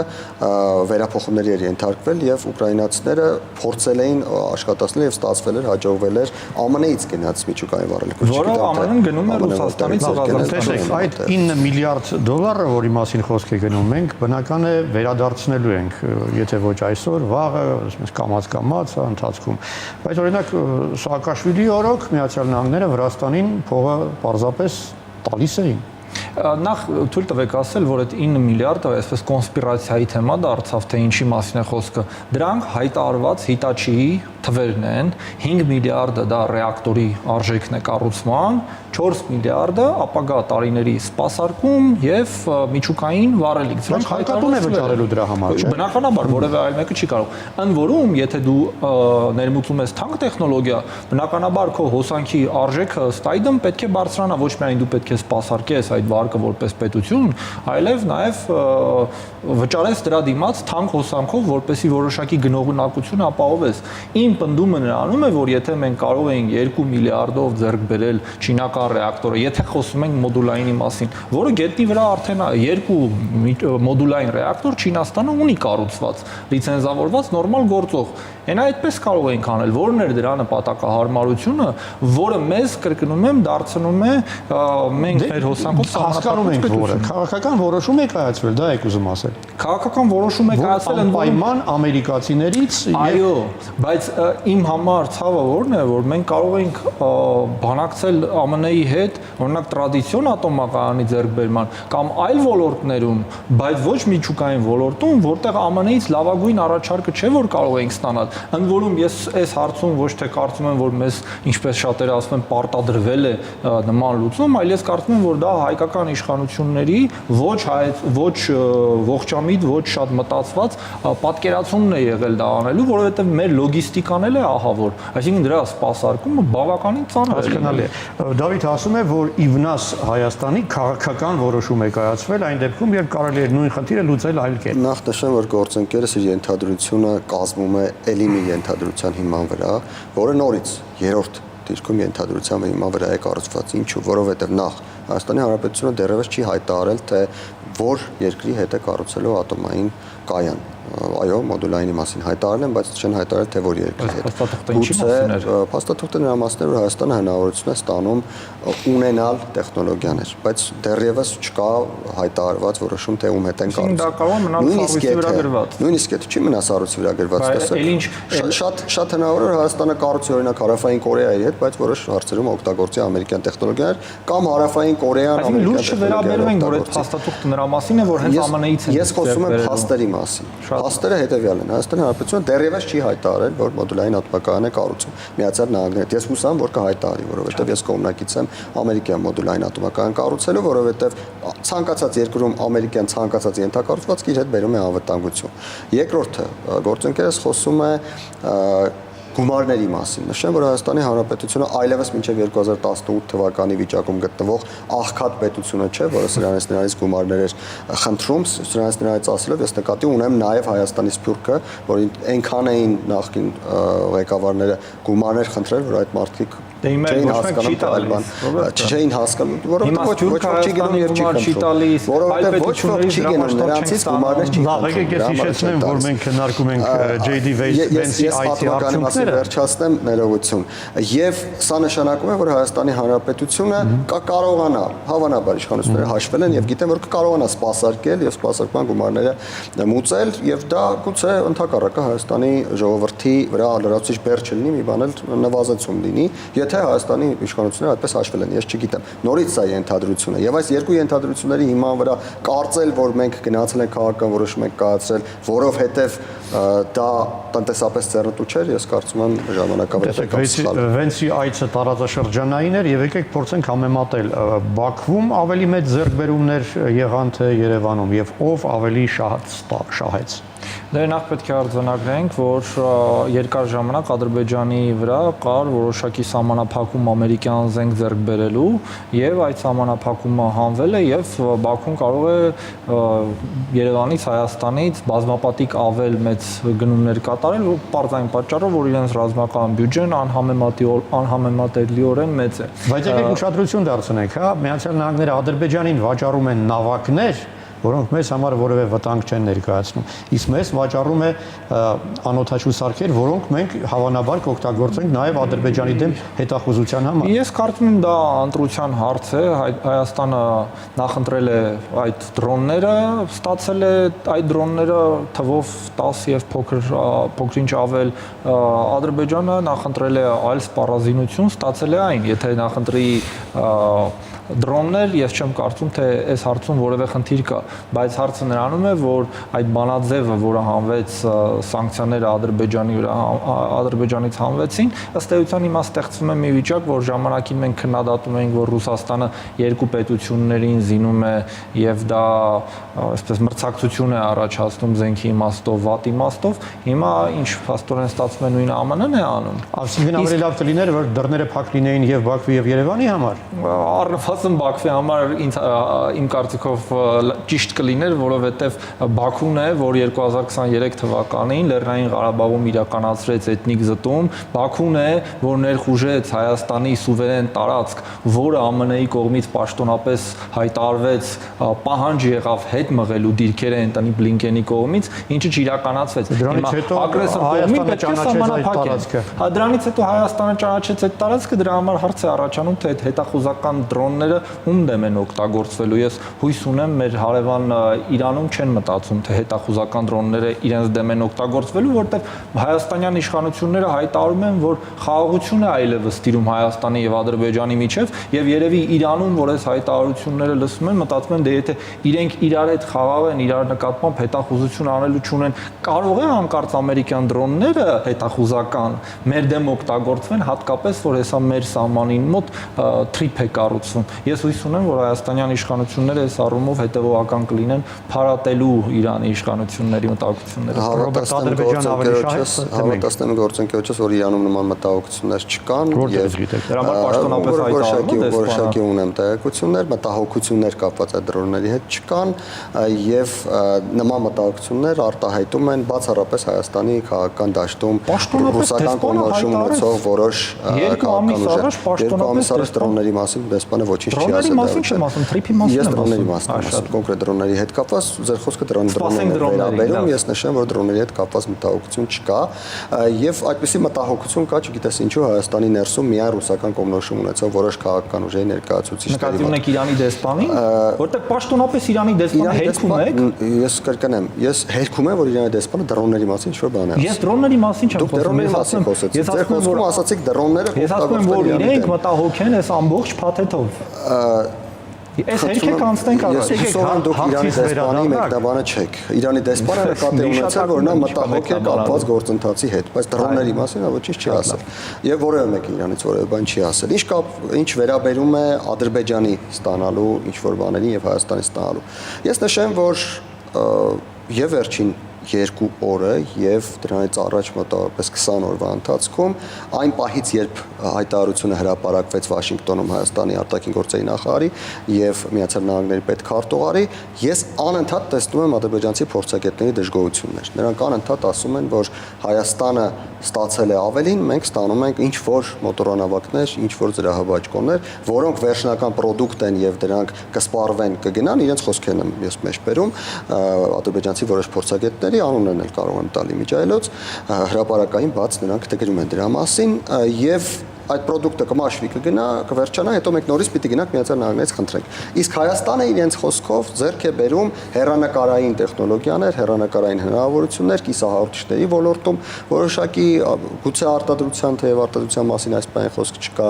վերափոխումների էր ենթարկվել եւ ուկրաինացիները փորձել էին աշխատացնել եւ ստացվել էր հաջողվել էր ԱՄՆ-ից գնաց միջուկային վառելիքը, որը ԱՄՆ-ն գնում է Ռուսաստանից Ղազախստանից։ Այդ 9 միլիարդ դոլարը, որի մասին խոսք է գնում, մենք բնական է վերադարձնելու ենք, եթե ոչ այսօր, վաղը, ասես կամած ընթացքում։ Բայց օրինակ Սաակաշվիլիի օրոք Միացյալ Նահանգները Վրաստանին փողը պարզապես տալիս էին։ Նախ թույլ տվեք ասել, որ այդ 9 միլիարդը այսպես կոնսպիրացիայի թեմա դարձավ, թե ինչի մասին է խոսքը։ Դրանք հայտարարված Hitachi-ի թվերն են, 5 միլիարդը դա ռեակտորի արժեքն է կառուցման, 4 միլիարդը ապագա տարիների սպասարկում եւ միջուկային վառելիք։ Սրանք հայկատուն է վճարելու դրա համար, չէ՞։ Բնականաբար որևէ այլ մեկը չի կարող։ Ընդ որում, եթե դու ներմուծում ես թանկ տեխնոլոգիա, բնականաբար քո հոսանքի արժեքը ըստ այդմ պետք է բարձրանա, ոչ միայն դու պետք է սպասարկես այդ վարկը որպես պետություն, այլև նաև վճարես դրա դիմաց թանկ հոսանքով, որպեսզի որոշակի գնողունակություն ապահովես։ Իմ պնդումը նրանում է, որ եթե մենք կարող էինք 2 միլիարդով ձեռք բերել չինական ռեակտորը, եթե խոսում ենք մոդուլայինի մասին, որը գետնի վրա արդեն 2 մոդուլային ռեակտոր Չինաստանը ունի կառուցված, լիցենզավորված, նորմալ գործող։ Այնա այդպես կարող ենք անել, որն էր դրա նպատակահարմարությունը, որը մեզ կրկնում եմ դարձնում է մենք մեր հոսանքով հասկանում ենք որը քաղաքական որոշում է կայացվել, դա եք ուզում ասել։ Քաղաքական որոշում է կայացվել անպայման ամերիկացիներից։ Այո, բայց իմ համար ցավը որն է, որ մենք կարող ենք բանակցել ԱՄՆ-ի հետ, օրինակ տրադիցիոն ատոմակայանի ձեռքբերման կամ այլ ոլորտներում, բայց ոչ միջուկային ոլորտում, որտեղ ԱՄՆ-ից լավագույն առաջարկը չէ, որ կարող ենք ստանալ։ Ընդ որում ես այս հարցում ոչ թե կարծում եմ, որ մեզ, ինչպես շատերը ասում են, պարտադրվել է նման լուծում, այլ ես կարծում եմ, որ դա հայկական իշխանությունների ոչ ողջամիտ, ոչ շատ մտածված պատկերացումն է եղել դա անելու, որովհետև մեր լոգիստիկան էլ է ահավոր, այսինքն դրա սպասարկումը բավականին ծանր է։ Հասկանալի է։ Դավիթ ասում է, որ ի վնաս Հայաստանի քաղաքական որոշում է կայացվել այն դեպքում, երբ կարելի է նույն խնդիրը լուծել այլ կերպ։ Նախ նշեմ, որ գործընկերս իր ենթադրությունը կազմում է ելի մի ենթադրության հիման վրա, որը նորից երրորդ դիրքում ենթադրության հիման վրա է կառուցված։ Ինչու՞, որովհետև նախ Հայաստանի Հանրապետությունը դեռևս չի հայտարարել, թե որ երկրի հետ է կառուցելու ատոմային կայան։ Այո, մոդուլայինի մասին հայտարարել են, բայց չեն հայտարարել, թե որ երկրի հետ։ Փաստաթուղթը ինչի մասին էր։ Փաստաթուղթը նրա մասն է, որ Հայաստանը հնարավորություն է ստանում ունենալ տեխնոլոգիաներ, բայց դեռևս չկա հայտարարված որոշում, թե ում հետ են կառուցում։ Դա կարող է մնալ սառույցի վրա գրված։ Նույնիսկ եթե չի մնա սառույցի վրա գրված, տեսեք։ Շատ հնարավոր է Հայաստանը կառուցի օրինակ Հարավային Կորեայի հետ, բայց որոշ հարցերում օգտագործի ամերիկյան տեխնոլոգիաներ կամ Հարավային Կորեան ամերիկյան։ Լուրջ չվերաբերում ենք, որ այդ փաստաթուղթը նրա մասին է, որ հենց ԱՄՆ-ից են։ Ես խոսում եմ փաստերի մասին։ Փաստերը հետևյալն են. Հայաստանի Հանրապետությունը դեռևս չի հայտարարել, որ մոդուլային ատոմակայան է կառուցում Միացյալ Նահանգները։ Ես հուսամ, որ կհայտարարի, որովհետև ես կողմնակից եմ ամերիկյան մոդուլային ատոմակայան կառուցելու, որովհետև ցանկացած երկրում ամերիկյան ցանկացած ենթակառուցվածք իր հետ բերում է անվտանգություն։ Երկրորդը, գործընկերս խոսում է գումարների մասին։ Նշեմ, որ Հայաստանի Հանրապետությունը այլևս մինչև 2018 թվականի վիճակում գտնվող աղքատ պետությունը չէ, որը սրանից գումարներ էր խնդրում, սրանից ասելով ես նկատի ունեմ նաև Հայաստանի Սփյուռքը, որ այնքան էին նախկին ղեկավարները գումարներ խնդրել, որ այդ մարդիկ չէին հասկանում, չէին հասկանում, որովհետև ոչ ոք չի գնում եւ չի տալիս, որովհետև ոչ ոք չի գնում նրանցից գումարներ չի խնդրում։ Լավ, եկեք ես հիշեցնեմ, որ մենք քննարկում ենք JD Vance-ի IT արդյունքները նավակները։ Վերջացնեմ ներողություն։ Եվ սա նշանակում է, որ Հայաստանի Հանրապետությունը կարողանա, հավանաբար իշխանությունները հաշվել են եւ գիտեն, որ կարողանա սպասարկել եւ սպասարկման գումարները մուծել եւ դա գուցե ընդհակառակը Հայաստանի ժողովրդի վրա լրացուցիչ բեռ չլինի, մի բան էլ նվազեցում լինի, եթե Հայաստանի իշխանությունները այդպես հաշվել են, ես չգիտեմ։ Նորից սա ենթադրություն է եւ այս երկու ենթադրությունների հիման վրա կարծել, որ մենք գնացել ենք քաղաքական որոշում ենք կայացրել, որովհետեւ դա տնտեսապես ձեռնտու չէր, ես կարծում եմ ժամանակավոր Վենցի այցը տարածաշրջանային էր եւ եկեք փորձենք համեմատել Բաքվում ավելի մեծ ձեռքբերումներ եղան թե Երևանում եւ ով ավելի շահեց։ Դե նախ պետք է արձանագրենք, որ երկար ժամանակ Ադրբեջանի վրա կար որոշակի սահմանափակում ամերիկյան զենք ձեռք բերելու եւ այդ սահմանափակումը հանվել է եւ Բաքուն կարող է Երևանից, Հայաստանից բազմապատիկ ավել մեծ գնումներ կատարել ու պարզային պատճառով, որ իրենց ռազմական բյուջեն անհամեմատելիորեն մեծ է։ Բայց եկեք ուշադրություն դարձնենք, հա, Միացյալ Նահանգները Ադրբեջանին վաճառում են նավակներ, որոնք մեզ համար որևէ վտանգ չեն ներկայացնում։ Իսկ մեզ վաճառում է անօթաչու սարքեր, որոնք մենք հավանաբար կօգտագործենք նաև Ադրբեջանի դեմ հետախուզության համար։ Ես կարծում եմ դա ընտրության հարց է, Հայաստանը նախընտրել է այդ դրոնները, ստացել է այդ դրոնները թվով 10 եւ փոքրինչ ավել, Ադրբեջանը նախընտրել է այլ սպառազինություն, ստացել է այն, եթե նախընտրի դրոններ, ես չեմ կարծում, թե այս հարցում որևէ խնդիր կա, բայց հարցը նրանում է, որ այդ բանաձևը, որը հանվեց սանկցիաները Ադրբեջանի վրա, Ադրբեջանից հանվեցին, ըստ էության հիմա ստեղծվում է մի վիճակ, որ ժամանակին մենք քննադատում էինք, որ Ռուսաստանը երկու պետություններին զինում է եւ դա այսպես մրցակցություն է առաջացնում զենքի իմաստով, վատ իմաստով, հիմա ինչ փաստորեն ստացվում է նույնը ԱՄՆ-ն է անում։ Այսինքն ավելի լավ կլիներ, որ դռները փակ լինեին եւ Բաքվի եւ Երևանի համար։ Առնվազն Բաքվի համար իմ կարծիքով ճիշտ կլիներ, որովհետև Բաքուն է, որ 2023 թվականին Լեռնային Ղարաբաղում իրականացրեց էթնիկ զտում, Բաքուն է, որ ներխուժեց Հայաստանի սուվերեն տարածք, որը ԱՄՆ-ի կողմից պաշտոնապես հայտարարվեց, պահանջ եղավ հետ մղելու դիրքերը Էնտոնի Բլինկենի կողմից, ինչը չիրականացվեց։ Դրանից հետո Հայաստանը ճանաչեց այդ տարածքը։ Դրանից հետո Հայաստանը ճանաչեց այդ տարածքը, դրա համար հարց է առաջանում, թե այդ հետախուզական դրոնները ում դեմ են օգտագործվելու։ Ես հույս ունեմ մեր հարևան Իրանում չեն մտածում, թե հետախուզական դրոնները իրենց դեմ են օգտագործվելու, որտեղ հայաստանյան իշխանությունները հայտարարում են, որ խաղաղություն է այլևս տիրում Հայաստանի եւ Ադրբեջանի միջեւ եւ երևի Իրանում, որ այս հայտարարությունները լսում են, մտածում են, դե եթե իրենք իրար հետ խաղաղ են, իրար նկատմամբ հետախուզություն անելու չունեն, կարող է անկարծ ամերիկյան դրոնները հետախուզական մեր դեմ օգտագործվեն, հատկապես որ հեսա մեր սահմանին մոտ թրիփ է կառուցվում։ Ես հույս ունեմ, որ հայաստանյան իշխանությունները այս առումով հետևողական կլինեն փարատելու Իրանի իշխանությունների մտահոգությունները։ Հավատացնեմ գործընկերոջս, որ Իրանում նման մտահոգություններ չկան եւ դրա համար պաշտոնապես հայտարարում եմ որոշակի ունեմ տեղեկություններ, մտահոգություններ կապված այդ դրոնների հետ չկան եւ նման մտահոգություններ արտահայտում են բացառապես Հայաստանի քաղաքական դաշտում ռուսական կողմնորոշում ունեցող որոշ քաղաքական ուժեր։ Պաշտոնապես դրոնների մասին դեսպանը ոչինչ չի ասել։ Դրոնների մասին չեմ ասում, թրիփի մասին եմ ասում։ Ես դրոնների մասին եմ ասում, կոնկրետ դրոնների հետ կապված, ձեր խոսքը դրոնների վերաբերում, ես նշեմ, որ դրոնների հետ կապված մտահոգություն չկա, եւ այդպիսի մտահոգություն կա, չգիտես ինչու Հայաստանի ներսում միայն ռուսական կողմնորոշում ունեցող որոշ քաղաքական ուժերի ներկայացուցիչների։ Նկատի ունեք Իրանի դեսպանին, որտեղ պաշտոնապես Իրանի դեսպանը հերքում եք։ Ես կրկնեմ, ես հերքում եմ, որ Իրանի դեսպանը դրոնների մասին ինչ-որ բան է ասում։ Ես դրոնների մասին չեմ խոսում, ես խոսքում ասացիք դրոնները ես ասում եմ, որ իրենք մտահոգ են այս ամբողջ փաթեթով։ Այս հերքեք անցնենք Ես հուսով եմ դուք Իրանի դեսպանի մեկնաբանը չեք։ Իրանի դեսպանը նկատի ունեցել, որ նա մտահոգ է կապված գործընթացի հետ, բայց դրոնների մասին նա ոչինչ չի ասել։ Եվ որևէ մեկը Իրանից որևէ բան չի ասել։ Ինչ վերաբերում է Ադրբեջանի ստանալու ինչ-որ բաներին եւ Հայաստանի ստանալու։ Ես նշեմ, որ եւ վերջին 2 օրը եւ դրանից առաջ մոտավորապես 20 օրվա ընթացքում այն պահից, երբ հայտարարությունը հրապարակվեց Վաշինգտոնում Հայաստանի արտաքին գործերի նախարարի եւ Միացյալ Նահանգների պետքարտուղարի, ես անընդհատ տեսնում եմ ադրբեջանցի փորձագետների դժգոհություններ։ Նրանք անընդհատ ասում են, որ Հայաստանը ստացել է ավելին, մենք ստանում ենք ինչ որ մոտորանավակներ, ինչ որ զրահաբաճկոններ, որոնք վերջնական պրոդուկտ են եւ դրանք կսպառվեն, կգնան, իրենց խոսքերն եմ ես մեջբերում ադրբեջանցի որոշ փորձագետներ ընկերությունների անուններն էլ կարող եմ տալ իմիջայլոց, հրապարակային բաց նրանք գրում են դրա մասին եւ այդ product-ը կմաշվի կգնա, կվերջանա, հետո մենք նորից պիտի գնանք Միացյալ Նահանգներից խնդրենք։ Իսկ Հայաստանը իրենց խոսքով ձեռք է բերում հեռանկարային տեխնոլոգիաներ, հեռանկարային հնարավորություններ կիսահաղորդիչների ոլորտում, որոշակի գուցե արտադրության, թեև արտադրության մասին այս բանի խոսք չկա,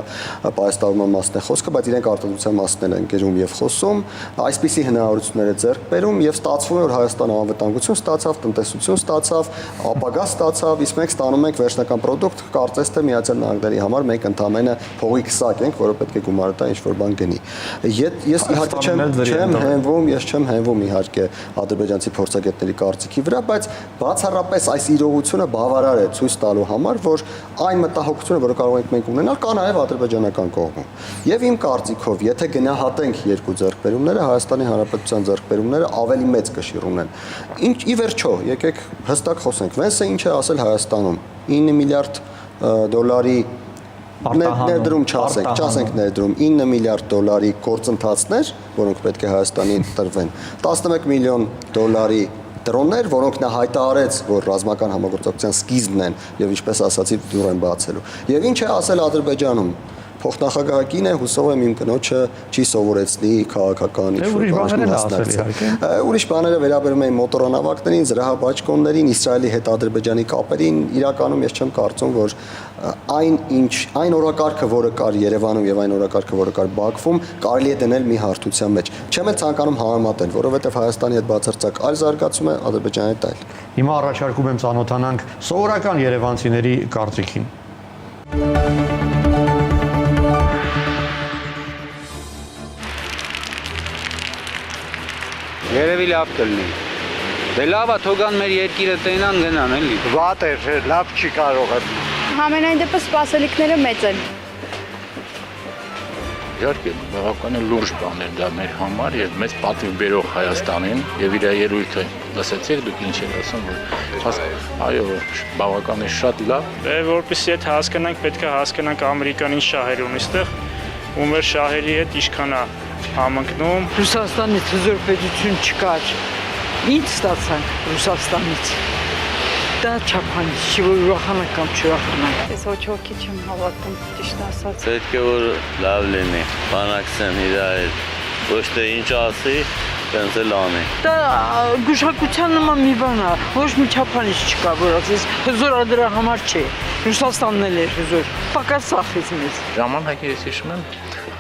պայստավորման մասն է խոսքը, բայց իրենք արտադրության մասն են գրում եւ խոսում, այսպիսի հնարավորություններ է ձեռք բերում եւ ստացվում է, որ Հայաստանը անվտանգություն ստացավ, տնտեսություն ստացավ, ապագա ստացավ, իսկ մենք ստանում ենք վերջնական product, կարծես թե Միացյալ Նահանգների համար մենք ընդամենը փողի քսակ ենք, որը պետք է գումարը տա ինչ-որ բան գնի։ Ես իհարկե չեմ հենվում իհարկե ադրբեջանցի փորձագետների կարծիքի վրա, բայց բացառապես այս իրողությունը բավարար է ցույց տալու համար, որ այն մտահոգությունը, որը կարող ենք մենք ունենալ, կա նաև ադրբեջանական կողմում։ Եվ իմ կարծիքով, եթե գնահատենք երկու ձեռքբերումները, Հայաստանի Հանրապետության ձեռքբերումները ավելի մեծ կշիռ ունեն։ Ի վերջո, եկեք հստակ խոսենք, Վենսը ինչ է ասել Հայաստանում 9 միլիարդ դոլարի ներդրում չասենք ներդրում 9 միլիարդ դոլարի գործընթացներ, որոնք պետք է Հայաստանին տրվեն, 11 միլիոն դոլարի դրոններ, որոնք նա հայտարարեց, որ ռազմական համագործակցության սկիզբն են եւ ինչպես ասացի դուր են բացելու։ Եվ ինչ է ասել Ադրբեջանում փոխնախագահակին է, հուսով եմ իմ կնոջը չի սովորեցնի քաղաքական ուրիշ բաները վերաբերում են մոտորանավակներին, զրահաբաճկոններին, Իսրայելի հետ Ադրբեջանի կապերին, իրականում ես չեմ կարծում, որ այն օրակարգը, որը կար Երևանում եւ այն օրակարգը, որը կար Բաքվում, կարելի է դնել մի հարթության մեջ։ Չեմ էլ ցանկանում համեմատել, որովհետեւ Հայաստանի հետ բացարձակ այլ զարգացում է, Ադրբեջանի հետ այլ։ Հիմա առաջարկում եմ ծանոթանանք սովորական երևանցիների կարծիքին։ Երևի լավ կլինի։ Դե լավ է, թողան մեր երկիրը տենան գնան, էլի։ Վատ է, լավ չի կարող է։ Համենայն դեպս սպասելիքները մեծ են։ Իհարկե, բավականին լուրջ բան է դա մեր համար եւ մեծ պատիվ բերող Հայաստանին եւ իր ելույթը լսեցիք դուք ինչ եք ասում, որ այո, բավականին շատ լավ։ Որպեսզի այդ հասկանանք, պետք է հասկանանք ամերիկանին շահեր ունի այստեղ, ու մեր շահերի հետ ինչքան է համընկնում։ Ռուսաստանից հզոր պետություն չկար։ Ինչ ստացանք Ռուսաստանից։ Դա չափանից չի, որ ուրախանանք կամ չուրախանանք։ Ես ոչ ոքի չեմ հավատում, ճիշտ ասած։ Պետք է որ լավ լինի, բանակցեն իրար հետ, ոչ թե ինչ ասի, տենց էլ անի։ Դա գուշակության նման մի բան է, ոչ մի չափանից չկա, որ ասես հզորը դրա համար չէ։ Ռուսաստանն էլ էր հզոր, պակաս սախեց մեզ։ Ժամանակ ես հիշում եմ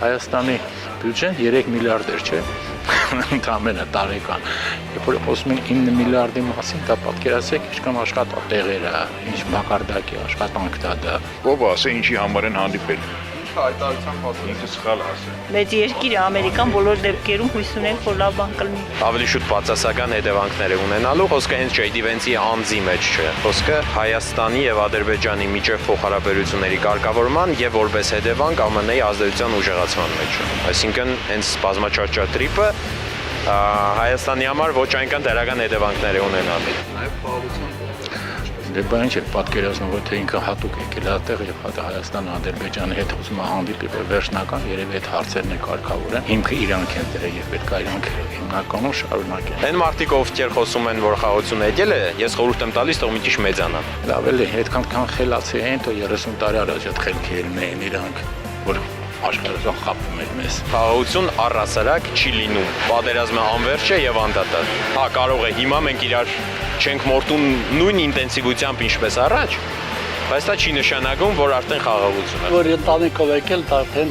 Հայաստանի բյուջեն 3 միլիարդ էր, չէ՞։ Ընդամենը տարեկան։ Երբ որ խոսում են 9 միլիարդի մասին, դա պատկերացրեք ինչքան աշխատատեղեր է, ինչ մակարդակի աշխատանք դա։ Ով ասե ինչի համար են հանդիպել։ Հայտարարության փոխանցում ինքը սխալ ասել։ Մեծ երկիր է Ամերիկան, բոլոր դեպքերում հույս ունենք, որ լավ բան կլինի։ Ավելի շուտ բացասական հետևանքներ է ունենալու, խոսքը հենց J.D. Vance-ի անձի մեջ չէ։ Խոսքը Հայաստանի եւ Ադրբեջանի միջև փոխհարաբերությունների կարգավորման եւ որպես հետևանք ԱՄՆ-ի ազդեցության ուժեղացման մեջ է։ Այսինքն հենց բազմաչափչատրիպը Հայաստանի համար ոչ այնքան դրական հետևանքներ է ունենալու։ Նաեւ փոխություն Դե բան ինչ է պատկերացնում, որ թե ինքը հատուկ եկել է այդտեղ եւ Հայաստանը Ադրբեջանի հետ ուզում է հանդիպի վերջնական, երևի այդ հարցերն է կարգավոր են։ Հիմքը իրանք են դրել եւ պետք է իրանք հիմնականում շարունակեն։ Այն մարդիկ ովքեր խոսում են, որ խաղաղությունը եկել է, ես խորհուրդ եմ տալիս, թող մի քիչ մեծանան։ Լավ էլի, այդքան խելացի են, թող 30 տարի առաջ այդ խելքերն էին իրանք, որ աշխարհը խափում էր մեզ։ Խաղաղություն առհասարակ չի լինում։ Պատերազմը անվերջ է եւ անդադար։ Հա, կարող է հիմա մենք իրար չենք մորտուն նույն ինտենսիվությամբ ինչպես առաջ, բայց դա չի նշանակում, որ արդեն խաղաղություն է։ Որ ընտանիքով եկել, դա արդեն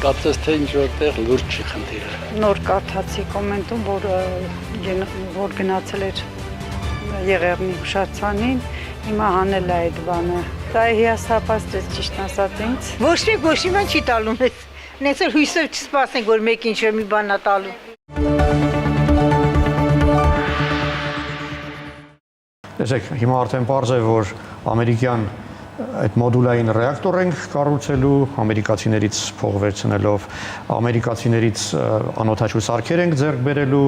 կարծես թե ինչ որտեղ լուրջ չի խնդիրը։ Նոր կարդացի կոմենտում, որ գնացել էր Եղեռնի հուշարձանին, հիմա հանել է այդ բանը։ Դա հիասթափացրեց ճիշտ ասած ինձ։ Ոչ մի բան չի տալու մեզ։ Նենց էլ հույսով չսպասենք, որ մեկ ինչ-որ մի բան է տալու։ Տեսեք, հիմա արդեն պարզ է, որ ամերիկյան այդ մոդուլային ռեակտոր ենք կառուցելու, ամերիկացիներից փող վերցնելով, ամերիկացիներից անօթաչու սարքեր ենք ձեռք բերելու,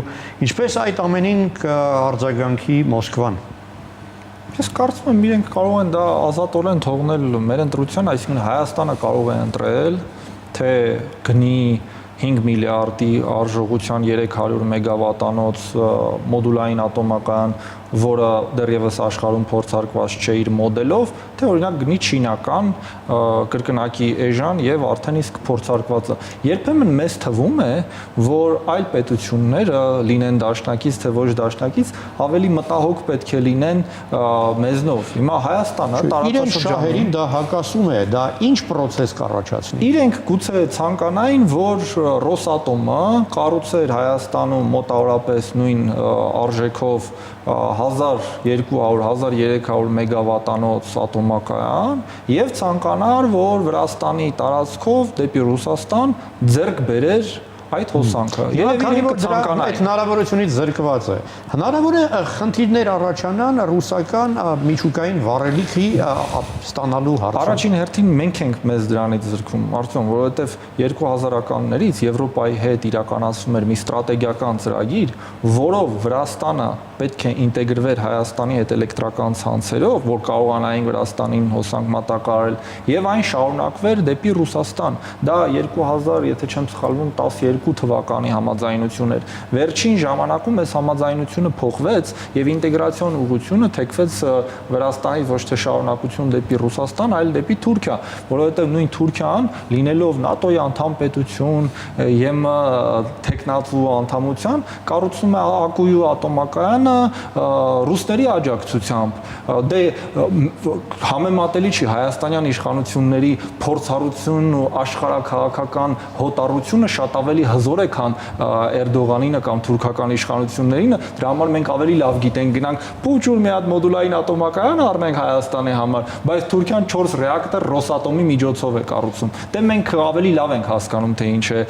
ինչպես այդ ամենին կարձագանքի Մոսկվան։ Ես կարծում եմ իրենք կարող են դա ազատորեն թողնել մեր ընտրության, այսինքն Հայաստանը կարող է ընտրել, թե գնի 5 միլիարդի արժողության 300 մեգավատանոց մոդուլային ատոմական որը դեռևս աշխարհում փորձարկված չէ իր մոդելով, թե օրինակ գնի չինական կրկնակի էժան եւ արդեն իսկ փորձարկվածը։ Երբեմն մեզ թվում է, որ այլ պետությունները լինեն դաշնակից թե ոչ դաշնակից, ավելի մտահոգ պետք է լինեն մեզնով։ Հիմա Հայաստանը իրենց շահերին դա հակասում է, դա ինչ process կառաջացնի։ Իրենք գուցե ցանկանային, որ Ռոսատոմը կառուցեր Հայաստանում մոտավորապես նույն արժեքով 1200-1300 մեգավատանոց ատոմակայան եւ ցանկանար, որ Վրաստանի տարածքով դեպի Ռուսաստան ձեռք բերեր այդ հոսանքը։ Քանի որ այդ հնարավորությունից զրկված է, հնարավոր է խնդիրներ առաջանան ռուսական միջուկային վառելիքի ստանալու հարցում։ Առաջին հերթին մենք ենք մեզ դրանից զրկվում, արդյոք, որովհետև 2000-ականներից Եվրոպայի հետ իրականացվում էր մի ստրատեգիական ծրագիր, որով Վրաստանը պետք է ինտեգրվեր Հայաստանի հետ էլեկտրական ցանցերով, որ կարողանային Վրաստանին հոսանք մատակարարել, եւ այն շարունակվեր դեպի Ռուսաստան։ Դա 2000, եթե չեմ սխալվում, 12 թվականի համաձայնություն էր։ Վերջին ժամանակում այս համաձայնությունը փոխվեց եւ ինտեգրացիոն ուղղությունը թեքվեց Վրաստանից ոչ թե շարունակություն դեպի Ռուսաստան, այլ դեպի Թուրքիա, որովհետեւ նույն Թուրքիան, լինելով ՆԱՏՕ-ի անդամ պետություն, ԵՄ տեխնատու անդամության, կառուցում է Ակույու ատոմակայանը ռուսների աջակցությամբ։ Դե համեմատելի չի հայաստանյան իշխանությունների փորձառությունն ու աշխարհաքաղաքական հոտառությունը շատ ավելի հզոր է, քան Էրդողանինը կամ թուրքական իշխանություններինը, դրա համար մենք ավելի լավ գիտենք, գնանք փուճուր մի հատ մոդուլային ատոմակայան առնենք Հայաստանի համար, բայց Թուրքիան 4 ռեակտոր Ռոսատոմի միջոցով է կառուցում։ Դե մենք ավելի լավ ենք հասկանում, թե ինչ է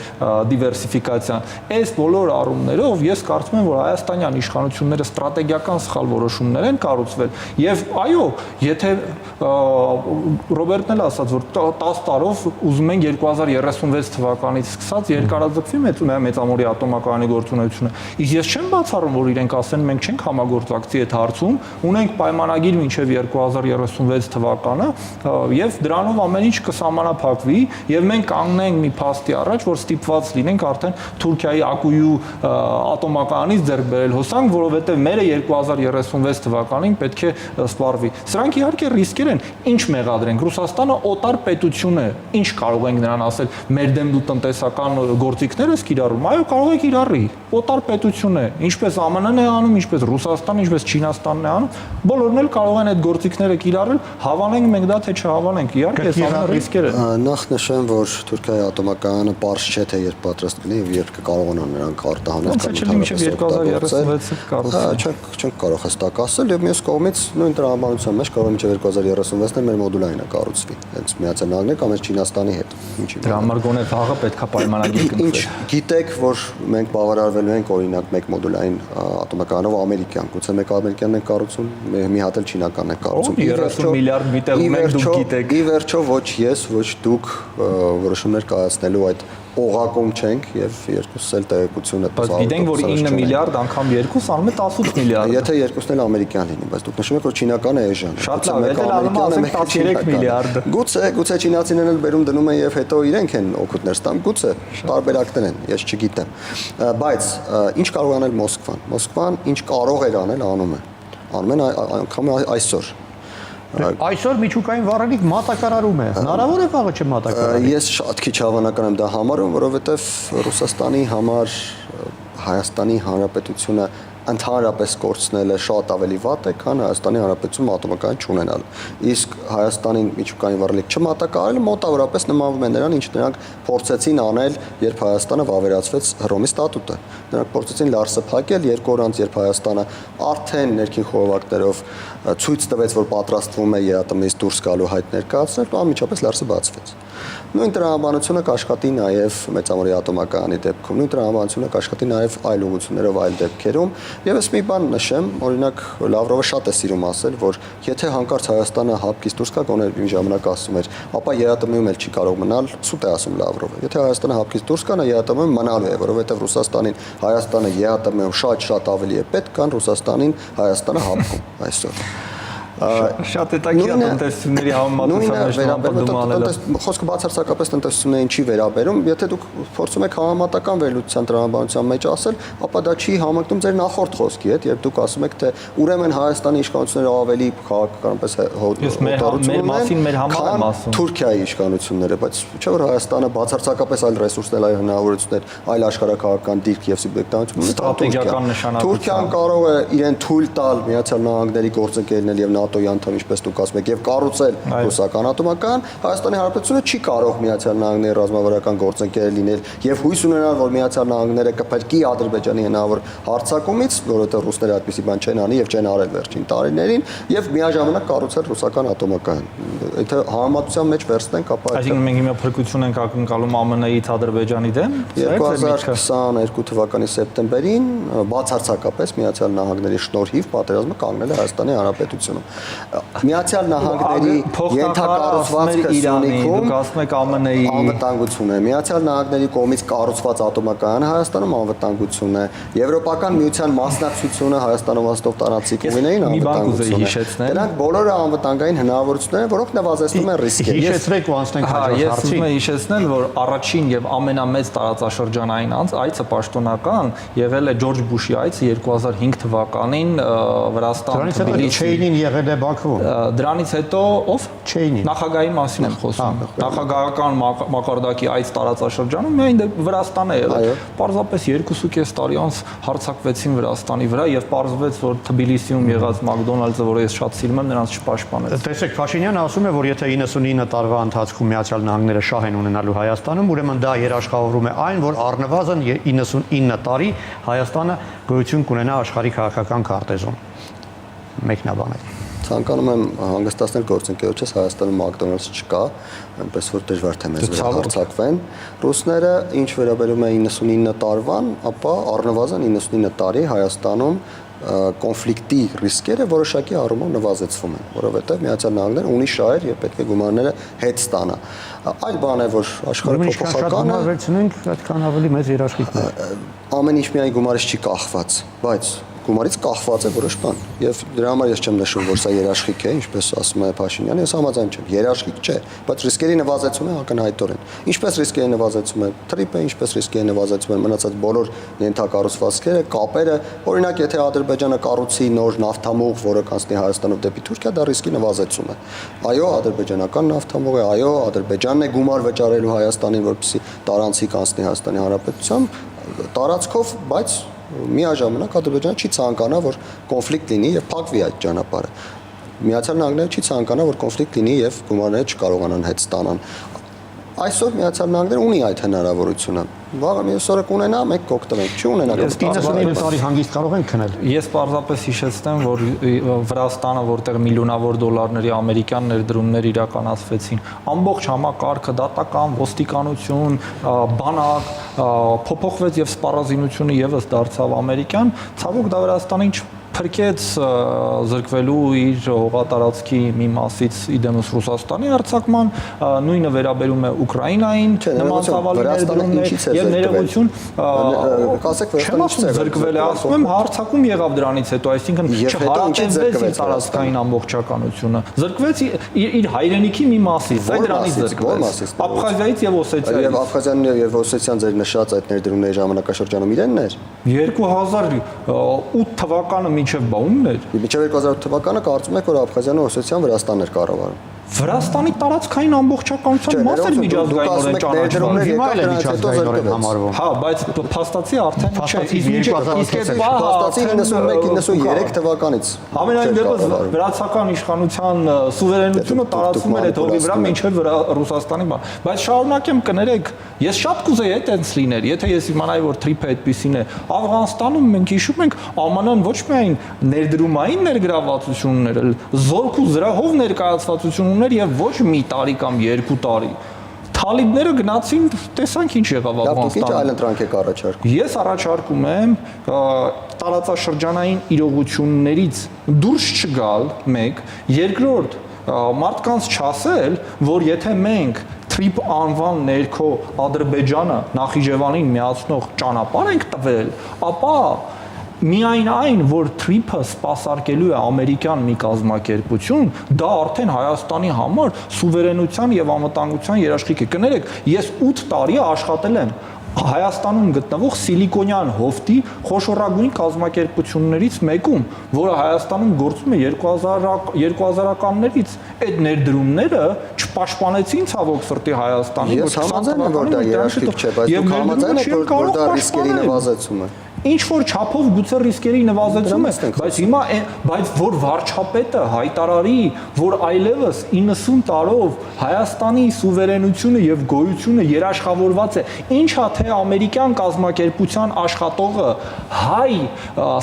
դիվերսիֆիկացիան։ Այս բոլոր առումներով ես կարծում եմ, որ հայաստանյան իշխանությունները ստրատեգիական սխալ որոշումներ են կառուցվել, եւ այո, եթե Ռոբերտն էլ ասաց, որ 10 տարով ուզում ենք 2036 թվականից սկսած երկարաձգվի մեծամորի ատոմակայանի գործունեությունը։ Իսկ ես չեմ բացառում, որ իրենք ասեն, մենք չենք համագործակցի այդ հարցում, ունենք պայմանագիր մինչև 2036 թվականը, եւ դրանով ամեն ինչ կսահմանափակվի, եւ մենք կանգնենք մի փաստի առաջ, որ ստիպված լինենք արդեն Թուրքիայի Ակույու ատոմակայանից ձեռք բերել հոսանք, որովհետեւ մերը 2036 թվականին պետք է սպառվի։ Սրանք իհարկե ռիսկեր են, ինչ մեղադրենք, Ռուսաստանը օտար պետություն է, ինչ կարող ենք նրան ասել, մեր դեմ դու տնտեսական գործիքներ ես կիրառում, այո, կարող է կիրառի, օտար պետություն է, ինչպես ԱՄՆ-ն է անում, ինչպես Ռուսաստանը, ինչպես Չինաստանն է անում, բոլորն էլ կարող են այդ գործիքները կիրառել, հավանենք մենք դա թե չհավանենք, իհարկե սա ռիսկեր է։ Նախ նշեմ, որ Թուրքիայի ատոմակայանը պարզ չէ, թե երբ պատրաստ կլինի եւ երբ կկարողանան նրանք արտահանել չենք կարող հստակ ասել եւ մյուս կողմից նույն տրամաբանության մեջ կարող է մինչեւ 2036-ն մեր մոդուլայինը կառուցվի, հենց Միացյալ Նահանգների կամ Չինաստանի հետ։ Դրա համար գոնե վաղը պետքա պայմանագիր կնքվի։ Ինչ գիտեք, որ մենք բավարարվելու ենք օրինակ մեկ մոդուլային ատոմակայանով ամերիկյան, գուցե մեկ ամերիկյանն ենք կառուցում, մի հատ էլ չինականն ենք կառուցում։ 30 միլիարդ միտեղ մենք դուք գիտեք։ Ի վերջո ոչ ես, ոչ դուք որոշումներ կայացնելու այդ օղակում չենք եւ երկուսս էլ տեղեկություն Բայց գիտենք, որ 9 միլիարդ անգամ 2 անում է 18 միլիարդ։ Եթե երկուսն էլ ամերիկյան լինի, բայց դուք նշում եք, որ չինականը էժան է։ Շատ լավ, դա անում ասենք 13 միլիարդ։ Գուցե չինացիներն էլ բերում դնում են եւ հետո իրենք են օգուտներ ստանում, գուցե տարբերակներ են, ես չգիտեմ։ Բայց ինչ կարող է անել Մոսկվան։ Մոսկվան ինչ կարող էր անել, անում է։ Անում են անգամ այսօր։ Այսօր միջուկային վառելիք մատակարարում է։ Հնարավոր է վաղը չմատակարարի։ Ես շատ քիչ հավանական եմ դա համարում, որովհետև Ռուսաստանի համար Հայաստանի Հանրապետությունը ընդհանրապես կորցնելը շատ ավելի վատ է, քան Հայաստանի Հանրապետությունում ատոմակայան չունենալը։ Իսկ Հայաստանին միջուկային վառելիք չմատակարարելը մոտավորապես նմանվում է նրան, ինչ նրանք փորձեցին անել, երբ Հայաստանը վավերացվեց Հռոմի ստատուտը։ Նրանք փորձեցին լարսը փակել 2 օր անց, երբ Հայաստանը արդեն ներքին խորհրդակներով ցույց տվեց, որ պատրաստվում է ԵԱՏՄ-ից դուրս գալու հայտ ներկայացնել, ու անմիջապես լարսը բացվեց։ Նույն տրամաբանությունը կաշխատի նաև մեծամորի ատոմակայանի դեպքում, նույն տրամաբանությունը կաշխատի նաև այլ ուղղություններով, այլ դեպքերում, եւ ես մի բան նշեմ, օրինակ Լավրովը շատ է սիրում ասել, որ եթե հանկարծ Հայաստանը հապկից դուրս գա, գոնե մի ժամանակ ասում էր, ապա ԵԱՏՄ-ում էլ չի կարող մնալ, սուտ է ասում Լավրովը։ Եթե Հայաստանը հապկից դուրս գա, նա ԵԱՏՄ-ում մնալու է, որովհետեւ Ռուսաստանին Հայաստանը ԵԱՏՄ-ում շատ ավելի է պետք, քան Ռուսաստանին Հայաստանը հապկում այսօր։ Շատ հետաքրքիր տնտեսությունների համեմատության մեջ դոմանելը։ Խոսքը բացարձակապես տնտեսություններին չի վերաբերում, եթե դուք փորձում եք համեմատական վերլուծության տրամաբանության մեջ ասել, ապա դա չի համընկնում ձեր նախորդ խոսքի հետ, երբ դուք ասում եք, թե ուրեմն Հայաստանի իշխանությունները ավելի քաղաքականապես հոտառություն են, Թուրքիայի իշխանությունները, բայց չէ՞ որ Հայաստանը բացարձակապես այլ ռեսուրսներ, այլ հնարավորություններ, այլ աշխարհակաղակական դիրք եւ սուբյեկտիվություն ունի, ստրատեգիական նշանակություն։ Թուրքիան կարող է իրեն թույլ տալ Միացյալ Նահանգների գործընկերներ եւ ՆԱՏՕ-ի անդամ, ինչպես դուք ասում եք, եւ կառուցել ռուսական ատոմական, Հայաստանի Հանրապետությունը չի կարող Միացյալ Նահանգների ռազմավարական գործընկեր լինել եւ հույս ունենալ, որ Միացյալ Նահանգները կփրկի Ադրբեջանի հնարավոր հարձակումից, որովհետեւ ռուսները այդպիսի բան չեն անի եւ չեն արել վերջին տարիներին, եւ միաժամանակ կառուցել ռուսական ատոմական։ Եթե համեմատության մեջ վերցնենք, ապա այսինքն մենք հիմա փրկություն ենք ակնկալում ԱՄՆ-ից Ադրբեջանի դեմ 2022 թվականի սեպտեմբերին բացարձակապես Միացյալ Նահանգների շնորհիվ պատերազմը կանգնել է Հայաստանի Հանրապետությունում։ Միացյալ Նահանգների ենթակառուցվածքը Սյունիքում ԱՄՆ-ի անվտանգություն է, Միացյալ Նահանգների կողմից կառուցված ատոմակայանը Հայաստանում անվտանգություն է, Եվրոպական միության մասնակցությունը Հայաստանում աստով տարածիկ ուղիներին անվտանգություն է։ Դրանք բոլորը անվտանգային հնարավորություններ են, որոնք նվազեցնում են ռիսկերը։ Հիշեցրեք ու անցնենք հաջորդ հարցին։ Ես ուզում եմ հիշեցնել, որ առաջին եւ ամենամեծ տարածաշրջանային այցը պաշտոնական եղել է Ջորջ Բուշի այցը 2005 թվականին Վրաստան Թբիլիսի։ Չեյնին եղել է Բաքվում։ Դրանից հետո ով? Չեյնին։ Նախագահի մասին եմ խոսում։ Նախագահական մակարդակի այց տարածաշրջանում միայն Վրաստան է եղել։ Պարզապես 2.5 տարի անց հարձակվեցին Վրաստանի վրա եւ պարզվեց, որ Թբիլիսիում եղած Մակդոնալդսը, որը ես շատ սիրում եմ, նրանց չպաշտպանեց։ Տեսեք, Փաշինյանը ասում է, որ եթե 99 տարվա ընթացքում Միացյալ Նահանգները շահ են ունենալու Հայաստանում, ուրեմն դա երաշխավորում է այն, որ առնվազն 99 տարի Հայաստանը գոյություն կունենա աշխարհի քաղաքական քարտեզում։ Մեկնաբանեք։ Ցանկանում եմ հանգստացնել գործընկերոջս, Հայաստանում Մակդոնալդս չկա, այնպես որ դժվար թե մեզ վրա հարձակվեն ռուսները, ինչ վերաբերում է 99 տարվան, ապա առնվազն 99 տարի Հայաստանում կոնֆլիկտի ռիսկերը որոշակի առումով նվազեցվում են, որովհետև Միացյալ Նահանգները ունի շահեր եւ պետք է գումարները հետ ստանա։ Այլ բան է, որ աշխարհի փոփոխականը վերցնենք, այդքան ավելի մեծ երաշխիքներ։ Ամեն ինչ միայն գումարից չի կախված, բայց գումարից կախված է որոշ բան։ Եվ դրա համար ես չեմ նշում, որ սա երաշխիք է, ինչպես ասում է Փաշինյանը, ես համաձայն չեմ, երաշխիք չէ, բայց ռիսկերի նվազեցում է ակնհայտորեն։ Ինչպես ռիսկերի նվազեցում է թրիպը, ինչպես ռիսկերի նվազեցում են մնացած բոլոր ենթակառուցվածքները, կապերը, օրինակ, եթե Ադրբեջանը կառուցի նոր նավթամուղ, որը կանցնի Հայաստանով դեպի Թուրքիա, դա ռիսկի նվազեցում է։ Այո, ադրբեջանական նավթամուղ է, այո, Ադրբեջանն է գումար վճարելու Հայաստանին, որպեսզի տարանցիկ անցնի Հայաստանի Հանրապետությամբ տարածքով, բայց միաժամանակ Ադրբեջանը չի ցանկանա, որ կոնֆլիկտ լինի եւ փակվի այդ ճանապարհը։ Միացյալ Նահանգները չի ցանկանա, որ կոնֆլիկտ լինի եւ գումարները չկարողանան հետ ստանան։ Այսօր Միացյալ Նահանգները ունի այդ հնարավորությունը։ Վաղը մյուս օրը կունենա, մենք կօգտվենք, չի ունենա։ 99 տարի հանգիստ կարող ենք քնել։ Ես պարզապես հիշեցնեմ, որ Վրաստանը, որտեղ միլիոնավոր դոլարների ամերիկյան ներդրումներ իրականացվեցին, ամբողջ համակարգը, դատական, ոստիկանություն, բանակ փոփոխվեց եւ սպառազինությունը եւս դարձավ ամերիկյան, ցավոք դա Վրաստանին փրկեց զրկվելու իր հողատարածքի մի մասից իդեմս Ռուսաստանի հարձակման, նույնը վերաբերում է Ուկրաինային, նման ծավալի ներդրումներ եւ ներողություն, զրկվել է, ասում եմ, հարձակում եղավ դրանից հետո, այսինքն չհարատեցվեց իր տարածքային ամբողջականությունը, զրկվեց իր հայրենիքի մի մասից, այդ դրանից զրկվեց, Աբխազիայից եւ Օսետիայից։ Եվ Աբխազիան եւ Օսետիան ձեր նշած այդ ներդրումների ժամանակաշրջանում իրենն էր։ 2008 թվականը մինչև բաումն էր։ Մինչև 2008 թվականը կարծում եք, որ Աբխազիանը Օսետիան Վրաստանն էր կառավարում։ Վրաստանի տարածքային ամբողջականության մաս էր միջազգայինորեն ճանաչվում։ Հիմա էլ է միջազգայինորեն համարվում։ Հա, բայց փաստացի արդեն չէ։ Իսկ փաստացի 91-93 թվականից։ Ամենայն դեպս վրացական իշխանության սուվերենությունը տարածվում էր այդ հողի վրա մինչև Ռուսաստանի բան։ Բայց շարունակեմ կներեք, ես շատ կուզեի այդպես լիներ, եթե ես իմանայի, որ թրիփը այդպեսին է։ Աֆղանստանում մենք հիշում ենք ԱՄՆ-ն ոչ միայն ներդրումային ներգրավվածություն ուներ, զորք ու զրահով ներկայացվածություն ուներ եւ ոչ մի տարի կամ 2 տարի։ Թալիբները գնացին, տեսանք ինչ եղավ Աֆղանստանում։ Ինչ այլ ընտրանք եք առաջարկում։ Ես առաջարկում եմ տարածաշրջանային իրողություններից դուրս չգալ, մեկ, երկրորդ մարդկանց չասել, որ եթե մենք թրիփ անվան ներքո Ադրբեջանը Նախիջևանին միացնող ճանապարհ ենք տվել, ապա Միայն այն, որ TRIP-ը սպասարկելու է ամերիկյան մի կազմակերպություն, դա արդեն Հայաստանի համար սուվերենության եւ անվտանգության երաշխիք է։ Կներեք, ես 8 տարի աշխատել եմ Հայաստանում գտնվող Սիլիկոնյան հովտի խոշորագույն կազմակերպություններից մեկում, որը Հայաստանում գործում է 2000-ականներից, այդ ներդրումները չպաշտպանեցին ցավոք սրտի Հայաստանի, Ես համաձայն եմ, որ դա երաշխիք չէ, բայց դուք համաձայն եք, որ դա ռիսկերի նվազեցում է։ Ինչ որ չափով գուցե ռիսկերի նվազեցում է, բայց հիմա բայց որ վարչապետը հայտարարի, որ այլևս 90 տարով Հայաստանի սուվերենությունը եւ գոյությունը երաշխավորված է, ինչա թե ամերիկյան կազմակերպության աշխատողը հայ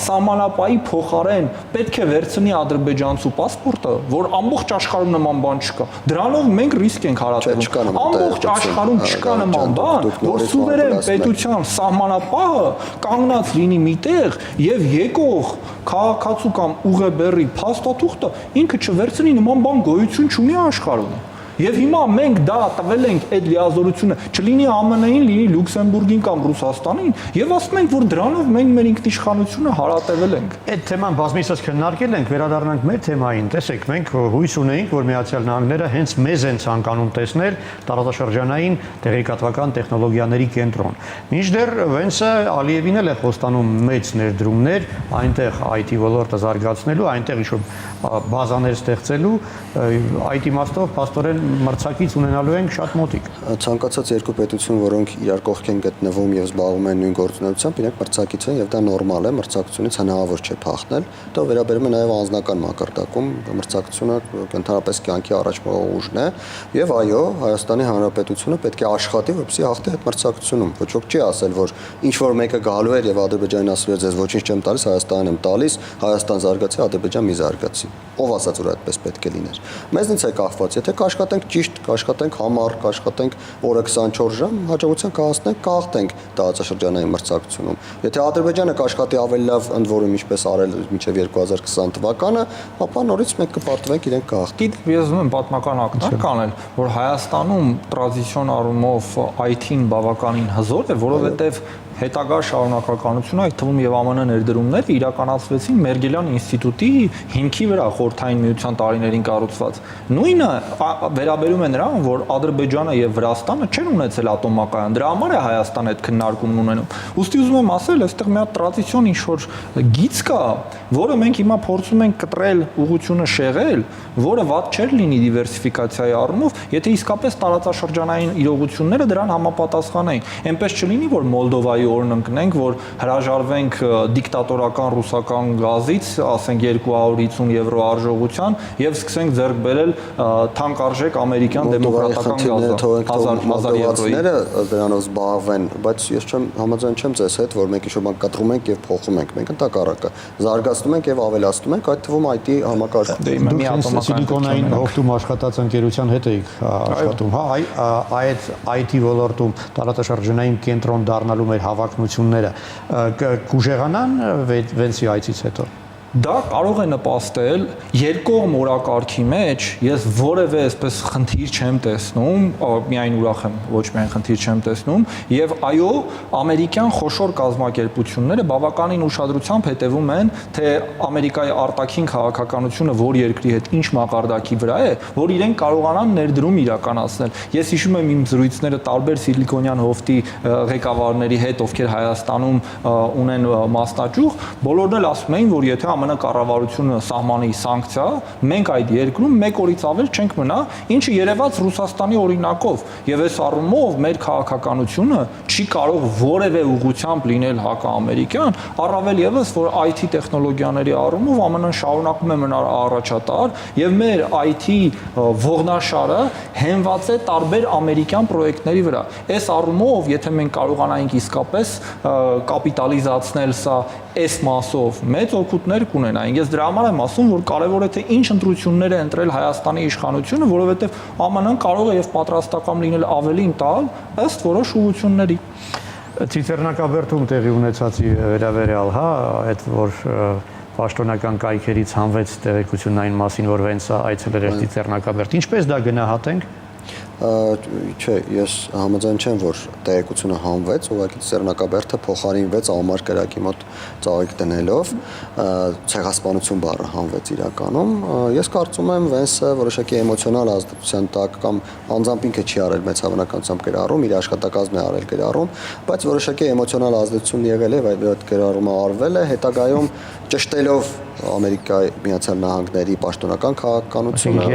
սահմանապահի փոխարեն պետք է վերցնի ադրբեջանցու պասպորտը, որ ամբողջ աշխարհում նման բան չկա։ Դրանով մենք ռիսկ ենք հարատևում։ Ամբողջ աշխարհում չկա նման բան, որ սուվերեն պետության սահմանապահը կանգնած լինի միտեղ եւ եկող քաղաքացու կամ ուղեբեռի փաստաթուղթը ինքը չվերցնի նման բան գոյություն չունի աշխարհում։ Եվ հիմա մենք դա տվել ենք այդ լիազորությունը, չլինի ԱՄՆ-ին, լինի Լյուքսեմբուրգին կամ Ռուսաստանին, եւ ասում ենք, որ դրանով մենք մեր ինքնիշխանությունը հարատևել ենք։ Այդ թեման բազմիցս քննարկել ենք, վերադառնանք մեր թեմային։ Տեսեք, մենք հույս ունեինք, որ Միացյալ Նահանգները հենց մեզ են ցանկանում տեսնել տարածաշրջանային տեղեկատվական տեխնոլոգիաների կենտրոն։ Մինչդեռ Վենսը Ալիևին էլ է խոստանում մեծ ներդրումներ այնտեղ IT ոլորտը զարգացնելու, այնտեղ ինչ-որ բազաներ ստեղծելու, այդ իմաստով փաստորեն մրցակից ունենալու ենք շատ մոտիկ։ Ցանկացած երկու պետություն, որոնք իրար կողք են գտնվում եւ զբաղվում են նույն գործունեությամբ, իրենք մրցակից են եւ դա նորմալ է, մրցակցությունից հնարավոր չէ փախնել։ Դա վերաբերում է նաեւ անձնական մակարդակում, մրցակցությունը ընդհանրապես կյանքի առաջվա ուժն է եւ այո, Հայաստանի Հանրապետությունը պետք է աշխատի, որպեսզի հաղթի այդ մրցակցությունում։ Ոչ ոք չի ասել, որ ինչ որ մեկը գալու էր եւ Ադրբեջանին ասել էր, ձեզ ոչինչ չեմ տալիս, Հայաստանին եմ տալիս, Հայաստան զարգացի, Ադրբեջան մի զարգացի։ Ով ասաց, որ այդպես պետք է լիներ։ Մեզնից է կախված, եթե կաշխատենք ճիշտ, կաշխատենք համառ, կաշխատենք օրը 24 ժամ, հաջողության կհասնենք, կհաղթենք տարածաշրջանային մրցակցությունում։ Եթե Ադրբեջանը կաշխատի ավելի լավ, ընդ որում ինչպես արել մինչև 2020 թվականը, ապա նորից մենք կպարտվենք, իրենք կհաղթեն։ Ես ուզում եմ պատմական ակնարկ անել, որ Հայաստանում տրադիցիոն առումով IT-ն բավականին հզոր է, որովհետև հետագա շարունակականությունը, այդ թվում եւ ԱՄՆ ներդրումները իրականացվեցին Մերգելյան ինստիտուտի հիմքի վրա խորհրդային միության տարիներին կառուցված։ Նույնը վերաբերում է նրան, որ Ադրբեջանը եւ Վրաստանը չեն ունեցել ատոմակայան, դրա համար է Հայաստանը այդ քննարկումն ունենում։ Ուստի ուզում եմ ասել, այստեղ մի հատ տրադիցիոն ինչ-որ գիծ կա, որը մենք հիմա փորձում ենք կտրել, ուղղությունը շեղել, որը վատ չէր լինի դիվերսիֆիկացիայի առումով, եթե իսկապես տարածաշրջանային իրողությունները դրան համապատասխանեին։ Այնպես չլինի, որ Մոլդովայի օրն ընկնենք, որ հրաժարվենք դիկտատորական ռուսական գազից, ասենք 250 եվրո արժողության եւ սկսենք ձեռք բերել թանկարժեք ամերիկյան դեմոկրատական գազը 1000 եվրոյի։ Դրանով զբաղվեն, բայց ես համաձայն չեմ ձեզ հետ, որ մենք ինչ-որ բան կտրում ենք եւ փոխում ենք։ Մենք ընդհակառակը զարգացնում ենք եւ ավելացնում ենք, այդ թվում IT համակարգում։ Դուք Սիլիկոնային հովտում աշխատած ընկերության հետ եք աշխատում, հա, այդ IT ոլորտում տարածաշրջանային կենտրոն դառնալու մեր հավակնությունները կուժեղանան Վենսի այցից հետո։ Դա կարող է նպաստել երկկողմ օրակարգի մեջ, ես որևէ այսպես խնդիր չեմ տեսնում, միայն ուրախ եմ, ոչ միայն խնդիր չեմ տեսնում, եւ այո, ամերիկյան խոշոր կազմակերպությունները բավականին ուշադրությամբ հետևում են, թե Ամերիկայի արտաքին քաղաքականությունը որ երկրի հետ ինչ մակարդակի վրա է, որ իրենք կարողանան ներդրում իրականացնել։ Ես հիշում եմ իմ զրույցները տարբեր Սիլիկոնյան հովտի ղեկավարների հետ, ովքեր Հայաստանում ունեն մասնաճյուղ, բոլորն էլ ասում էին, որ եթե ԱՄՆ կառավարությունը սահմանի սանկցիա, մենք այդ երկրում մեկ օրից ավել չենք մնա, ինչը երևաց Ռուսաստանի օրինակով, եւ այս առումով մեր քաղաքականությունը չի կարող որևէ ուղղությամբ լինել հակաամերիկյան, առավել եւս որ IT տեխնոլոգիաների առումով ԱՄՆ-ն շարունակում է մնալ առաջատար եւ մեր IT ողնաշարը հենված է տարբեր ամերիկյան պրոյեկտների վրա։ Այս առումով, եթե մենք կարողանայինք իսկապես կապիտալիզացնել սա այս մասով, մեծ օգուտներ կունենային։ Ես դրա համար եմ ասում, որ կարևոր է թե ինչ ընտրություններ է ընտրել Հայաստանի իշխանությունը, որովհետև ԱՄՆ-ն կարող է եւ պատրաստական լինել ավելին տալ ըստ որոշ ուղղությունների։ Ցիցեռնակաբերդում տեղի ունեցածի վերաբերյալ, հա, այդ որ պաշտոնական կայքերից հանվեց տեղեկությունն այն մասին, որ Վենսը այցելել էր Ցիցեռնակաբերդ։ Ինչպես դա գնահատենք։ Չէ, ես համաձայն չեմ, որ տեղեկությունը հանվեց, ուղղակի Սերունակաբերդը փոխարինվեց ԱՄԱՐ կրակի մոտ ծաղիկ դնելով, ցեղասպանություն բառը հանվեց իրականում։ Ես կարծում եմ Վենսը որոշակի էմոցիոնալ ազդեցության տակ կամ անձամբ ինքը չի արել մեծ հավանականությամբ գրառում, իր աշխատակազմն է արել գրառում, բայց որոշակի էմոցիոնալ ազդեցություն եղել է, այդ գրառումը արվել է, հետագայում ճշտելով Ամերիկայի Միացյալ Նահանգների պաշտոնական քաղաքականությունը,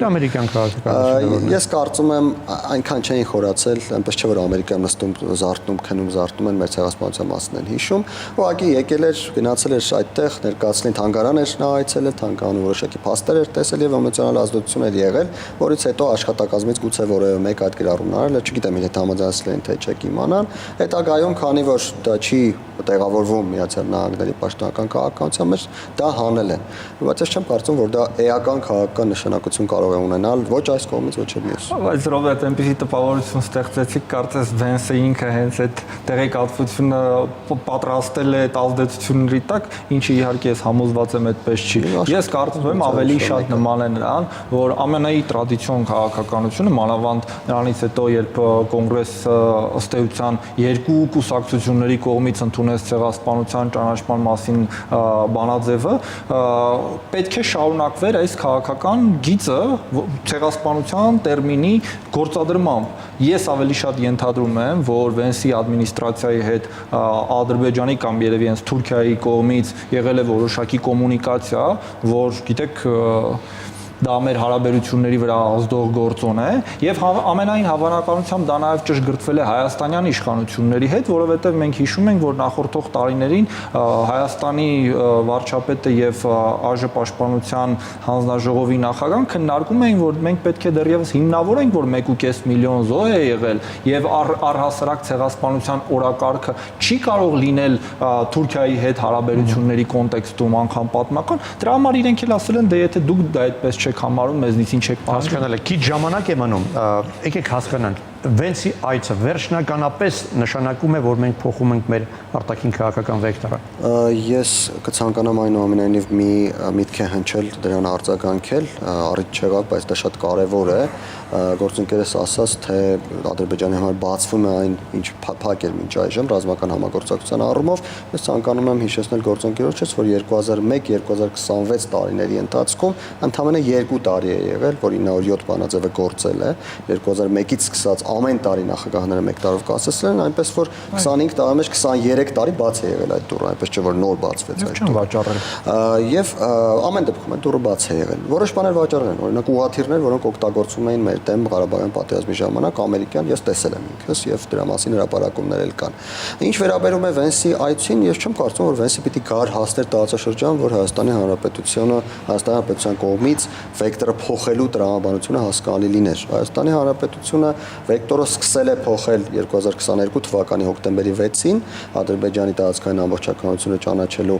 ամերիկյան քաղաքականությունը։ Ես կարծում եմ այնքան չէին խորացել, այնպես չէ որ Ամերիկայում նստում զարթնում, քնում, զարթնում են մեր ցեղասպանության մասն են հիշում, ուղղակի եկել էր, գնացել էր այդտեղ, ներկայացնել թանգարան էր նա այցելել, թանգարանում որոշակի փաստեր էր տեսել եւ էմոցիոնալ ազդեցություն էր եղել, որից հետո աշխատակազմից գուցե որևէ մեկ այդ գրառումն արել, չգիտեմ եթե համաձայնեցել են թե չէ կիմանան, հետագայում քանի որ դա չի տեղավորվում Միացյալ Նահանգների պաշտոնական քաղաքականության մեջ, դա հանել են։ Բայց ես չեմ կարծում, որ դա էական քաղաքական նշանակություն կարող է ունենալ ոչ այս կողմից, ոչ էլ մյուս։ Բայց Ռոբերտ, այնպեսի տպավորություն ստեղծեցիք, կարծես Վենսը ինքը հենց այդ տեղեկատվությունը պատրաստել է այդ ազդեցությունների տակ, ինչը իհարկե ես համոզված եմ այդպես չի։ Ես կարծում եմ ավելի շատ նման է նրան, որ ԱՄՆ-ի տրադիցիոն քաղաքականությունը, մանավանդ նրանից հետո, երբ կոնգրեսը ըստ էության երկու կուսակցությունների կողմից ընդունեց ցեղասպանության ճանաչման մասին բանաձևը, պետք է շարունակվեր այս քաղաքական գիծը ցեղասպանության տերմինի գործադրմամբ։ Ես ավելի շատ ենթադրում եմ, որ Վենսի ադմինիստրացիայի հետ Ադրբեջանի կամ երևի հենց Թուրքիայի կողմից եղել է որոշակի կոմունիկացիա, որ գիտեք դա մեր հարաբերությունների վրա ազդող գործոն է եւ ամենայն հավանականությամբ դա նաեւ ճշգրտվել է հայաստանյան իշխանությունների հետ, որովհետեւ մենք հիշում ենք, որ նախորդող տարիներին Հայաստանի վարչապետը եւ ԱԺ պաշտպանության հանձնաժողովի նախագահան քննարկում էին, որ մենք պետք է դեռևս հիմնավորենք, որ 1.5 միլիոն զոհ է եղել եւ առհասարակ ցեղասպանության օրակարգը չի կարող լինել Թուրքիայի հետ հարաբերությունների կոնտեքստում անգամ պատմական։ Դրա համար իրենք էլ ասել են, դե եթե դուք դա այդպես չեք համարում, մեզնից ինչ եք հասկանալ է, քիչ ժամանակ է մնում, եկեք հասկանանք, Վենսի այցը վերջնականապես նշանակում է, որ մենք փոխում ենք մեր արտաքին քաղաքական վեկտորը։ Ես կցանկանամ այնուամենայնիվ մի միտք է հնչել, դրան արձագանքել, առիթ չեղավ, բայց դա շատ կարևոր է։ Գործընկերս ասաց, թե Ադրբեջանի համար բացվում է այն, ինչ փակ էր մինչ այժմ ռազմական համագործակցության առումով։ Ես ցանկանում եմ հիշեցնել գործընկերոջս, որ 2001-2026 տարիների ընթացքում ընդամենը 2 տարի է եղել, որ 907 բանաձևը գործել է, 2001-ից սկսած ամեն տարի նախագահները 1 տարով կասեցրել են, այնպես որ 25 տարի մեջ 23 տարի բաց է եղել այդ դուռը, այնպես չէ որ նոր բացվեց այդ դուռը։ Եվ ամեն դեպքում այդ դուռը բաց է եղել։ Որոշ բաներ վաճառել են, օրինակ ուղղաթիռներ, որոնք օգտագործվում էին մեր դեմ Ղարաբաղյան պատերազմի ժամանակ, ամերիկյան, ես տեսել եմ ինքս եւ դրա մասին հրապարակումներ էլ կան։ Ինչ վերաբերում է Վենսի այցին, ես չեմ կարծում, որ Վենսը պիտի գար հասներ տարածաշրջան, որ Հայաստանի Հանրապետության կողմից վեկտորը փոխելու տրամաբանությունը հասկանալի լիներ։ Հայաստանի Հանրապետությունը վեկտորը սկսել է փոխել 2022 թվականի հոկտեմբերի 6-ին Ադրբեջանի տարածքային ամբողջականությունը ճանաչելու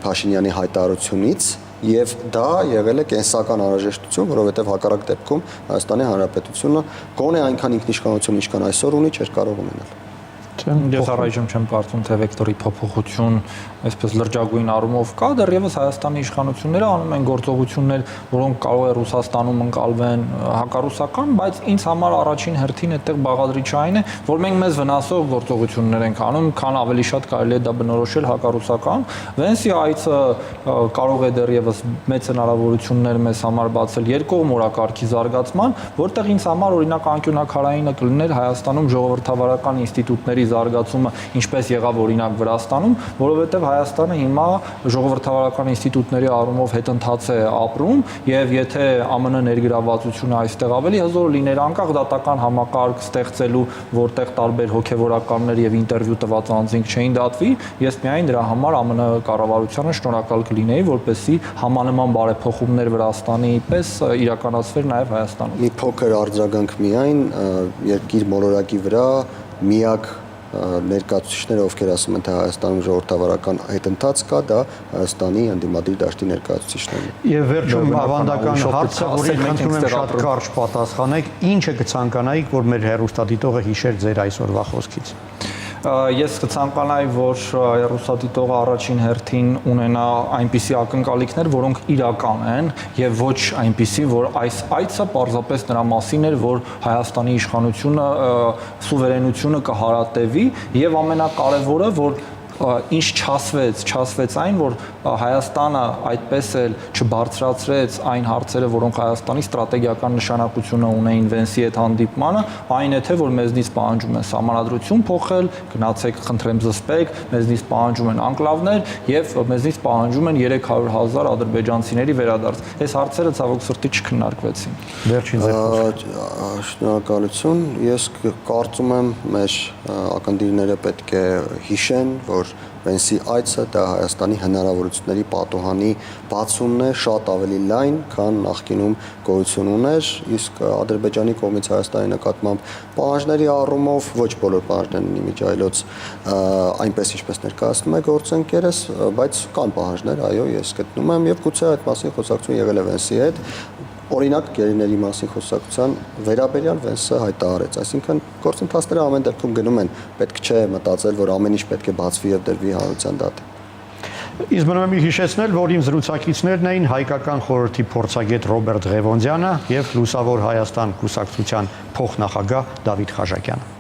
Փաշինյանի հայտարարությունից եւ դա եղել է կենսական անհրաժեշտություն, որովհետեւ հակառակ դեպքում Հայաստանի Հանրապետությունը գոնե այնքան ինքնիշխանություն, ինչքան այսօր ունի, չէր կարող ունենալ։ Ես առայժմ չեմ կարծում, թե վեկտորի փոփոխություն այսպես լրջագույն առումով կա, դեռևս Հայաստանի իշխանությունները անում են գործողություններ, որոնք կարող է Ռուսաստանում ընկալվեն հակառուսական, բայց ինձ համար առաջին հերթին այդտեղ բաղադրիչային է, որ մենք մեզ վնասող գործողություններ ենք անում, քան ավելի շատ կարելի է դա բնորոշել հակառուսական։ Վենսի այցը կարող է դեռևս մեծ հնարավորություններ մեզ համար բացել երկկողմ օրակարգի զարգացման, որտեղ ինձ համար օրինակ անկյունակարայինը կլիներ Հայաստանում ժողովրդավարական ինստիտուտների զարգացումը, ինչպես եղավ օրինակ Վրաստանում, որովհետև Հայաստանը հիմա ժողովրդավարական ինստիտուտների առումով հետընթաց է ապրում եւ եթե ԱՄՆ ներգրավվածությունը այստեղ ավելի հզոր լիներ, անկախ դատական համակարգ ստեղծելու, որտեղ տարբեր հոգեվորականներ եւ ինտերվյու տված անձինք չէին դատվի, ես միայն դրա համար ԱՄՆ կառավարությանը շնորհակալ կլինեի, որպեսզի համանման բարեփոխումներ Վրաստանի պես իրականացվեր նաեւ Հայաստանում։ Մի փոքր արձագանք միայն երկիր մոլորակի վրա միակ ներկայացուցիչները, ովքեր ասում են, թե Հայաստանում ժողովրդավարական հետընթաց կա, դա Հայաստանի ընդդիմադիր դաշտի ներկայացուցիչներն են։ Եվ վերջում ավանդական հարցը, որին խնդրում եմ շատ կարճ պատասխանեք, ինչը կցանկանայիք, որ մեր հեռուստադիտողը հիշեր ձեր այսօրվա խոսքից։ Ես կցանկանայի, որ հեռուստադիտողը առաջին հերթին ունենա այնպիսի ակնկալիքներ, որոնք իրական են, եւ ոչ այնպիսի, որ այս այցը պարզապես նրա մասին էր, որ Հայաստանի իշխանությունը, սուվերենությունը կհարատևի, եւ ամենակարևորը, որ ինչ չասվեց այն, որ Հայաստանը այդպես էլ չբարձրացրեց այն հարցերը, որոնք Հայաստանի ստրատեգիական նշանակությունը ունեին Վենսի հետ հանդիպմանը, այն է թե որ մեզնից պահանջում են սահմանադրություն փոխել, գնացեք խնդրեմ զսպեք, մեզնից պահանջում են անկլավներ եւ մեզնից պահանջում են 300,000 ադրբեջանցիների վերադարձ։ Այս հարցերը ցավոք սրտի չքննարկվեցին։ Վերջին ձեր խոսքը։ Շնորհակալություն։ Ես կարծում եմ մեր ակնդիրները պետք է հիշեն, որ Վենսի այցը դա Հայաստանի հնարավորությունների պատոհանի բացումն է, շատ ավելի լայն, քան նախկինում գոյություն ուներ, իսկ Ադրբեջանի կողմից Հայաստանի նկատմամբ պահանջների առումով ոչ բոլոր պահանջներն ունի միջայլոց այնպես ինչպես ներկայացնում է գործընկերս, բայց կան պահանջներ, այո, ես գտնում եմ եւ գուցե այդ մասին խոսակցություն եղել է Վենսի հետ։ Օրինակ գերիների մասին խոսակցության վերաբերյալ Վենսը հայտարարեց, այսինքն գործընթացները ամեն դեպքում գնում են, պետք չէ մտածել, որ ամեն ինչ պետք է բացվի եւ դրվի հանրության դատի։ Իսկ մնում եմ հիշեցնել, որ իմ զրուցակիցներն էին Հայկական խորհրդի փորձագետ Ռոբերտ Ղևոնդյանը եւ Լուսավոր Հայաստան կուսակցության փոխնախագահ Դավիթ Խաչակյանը։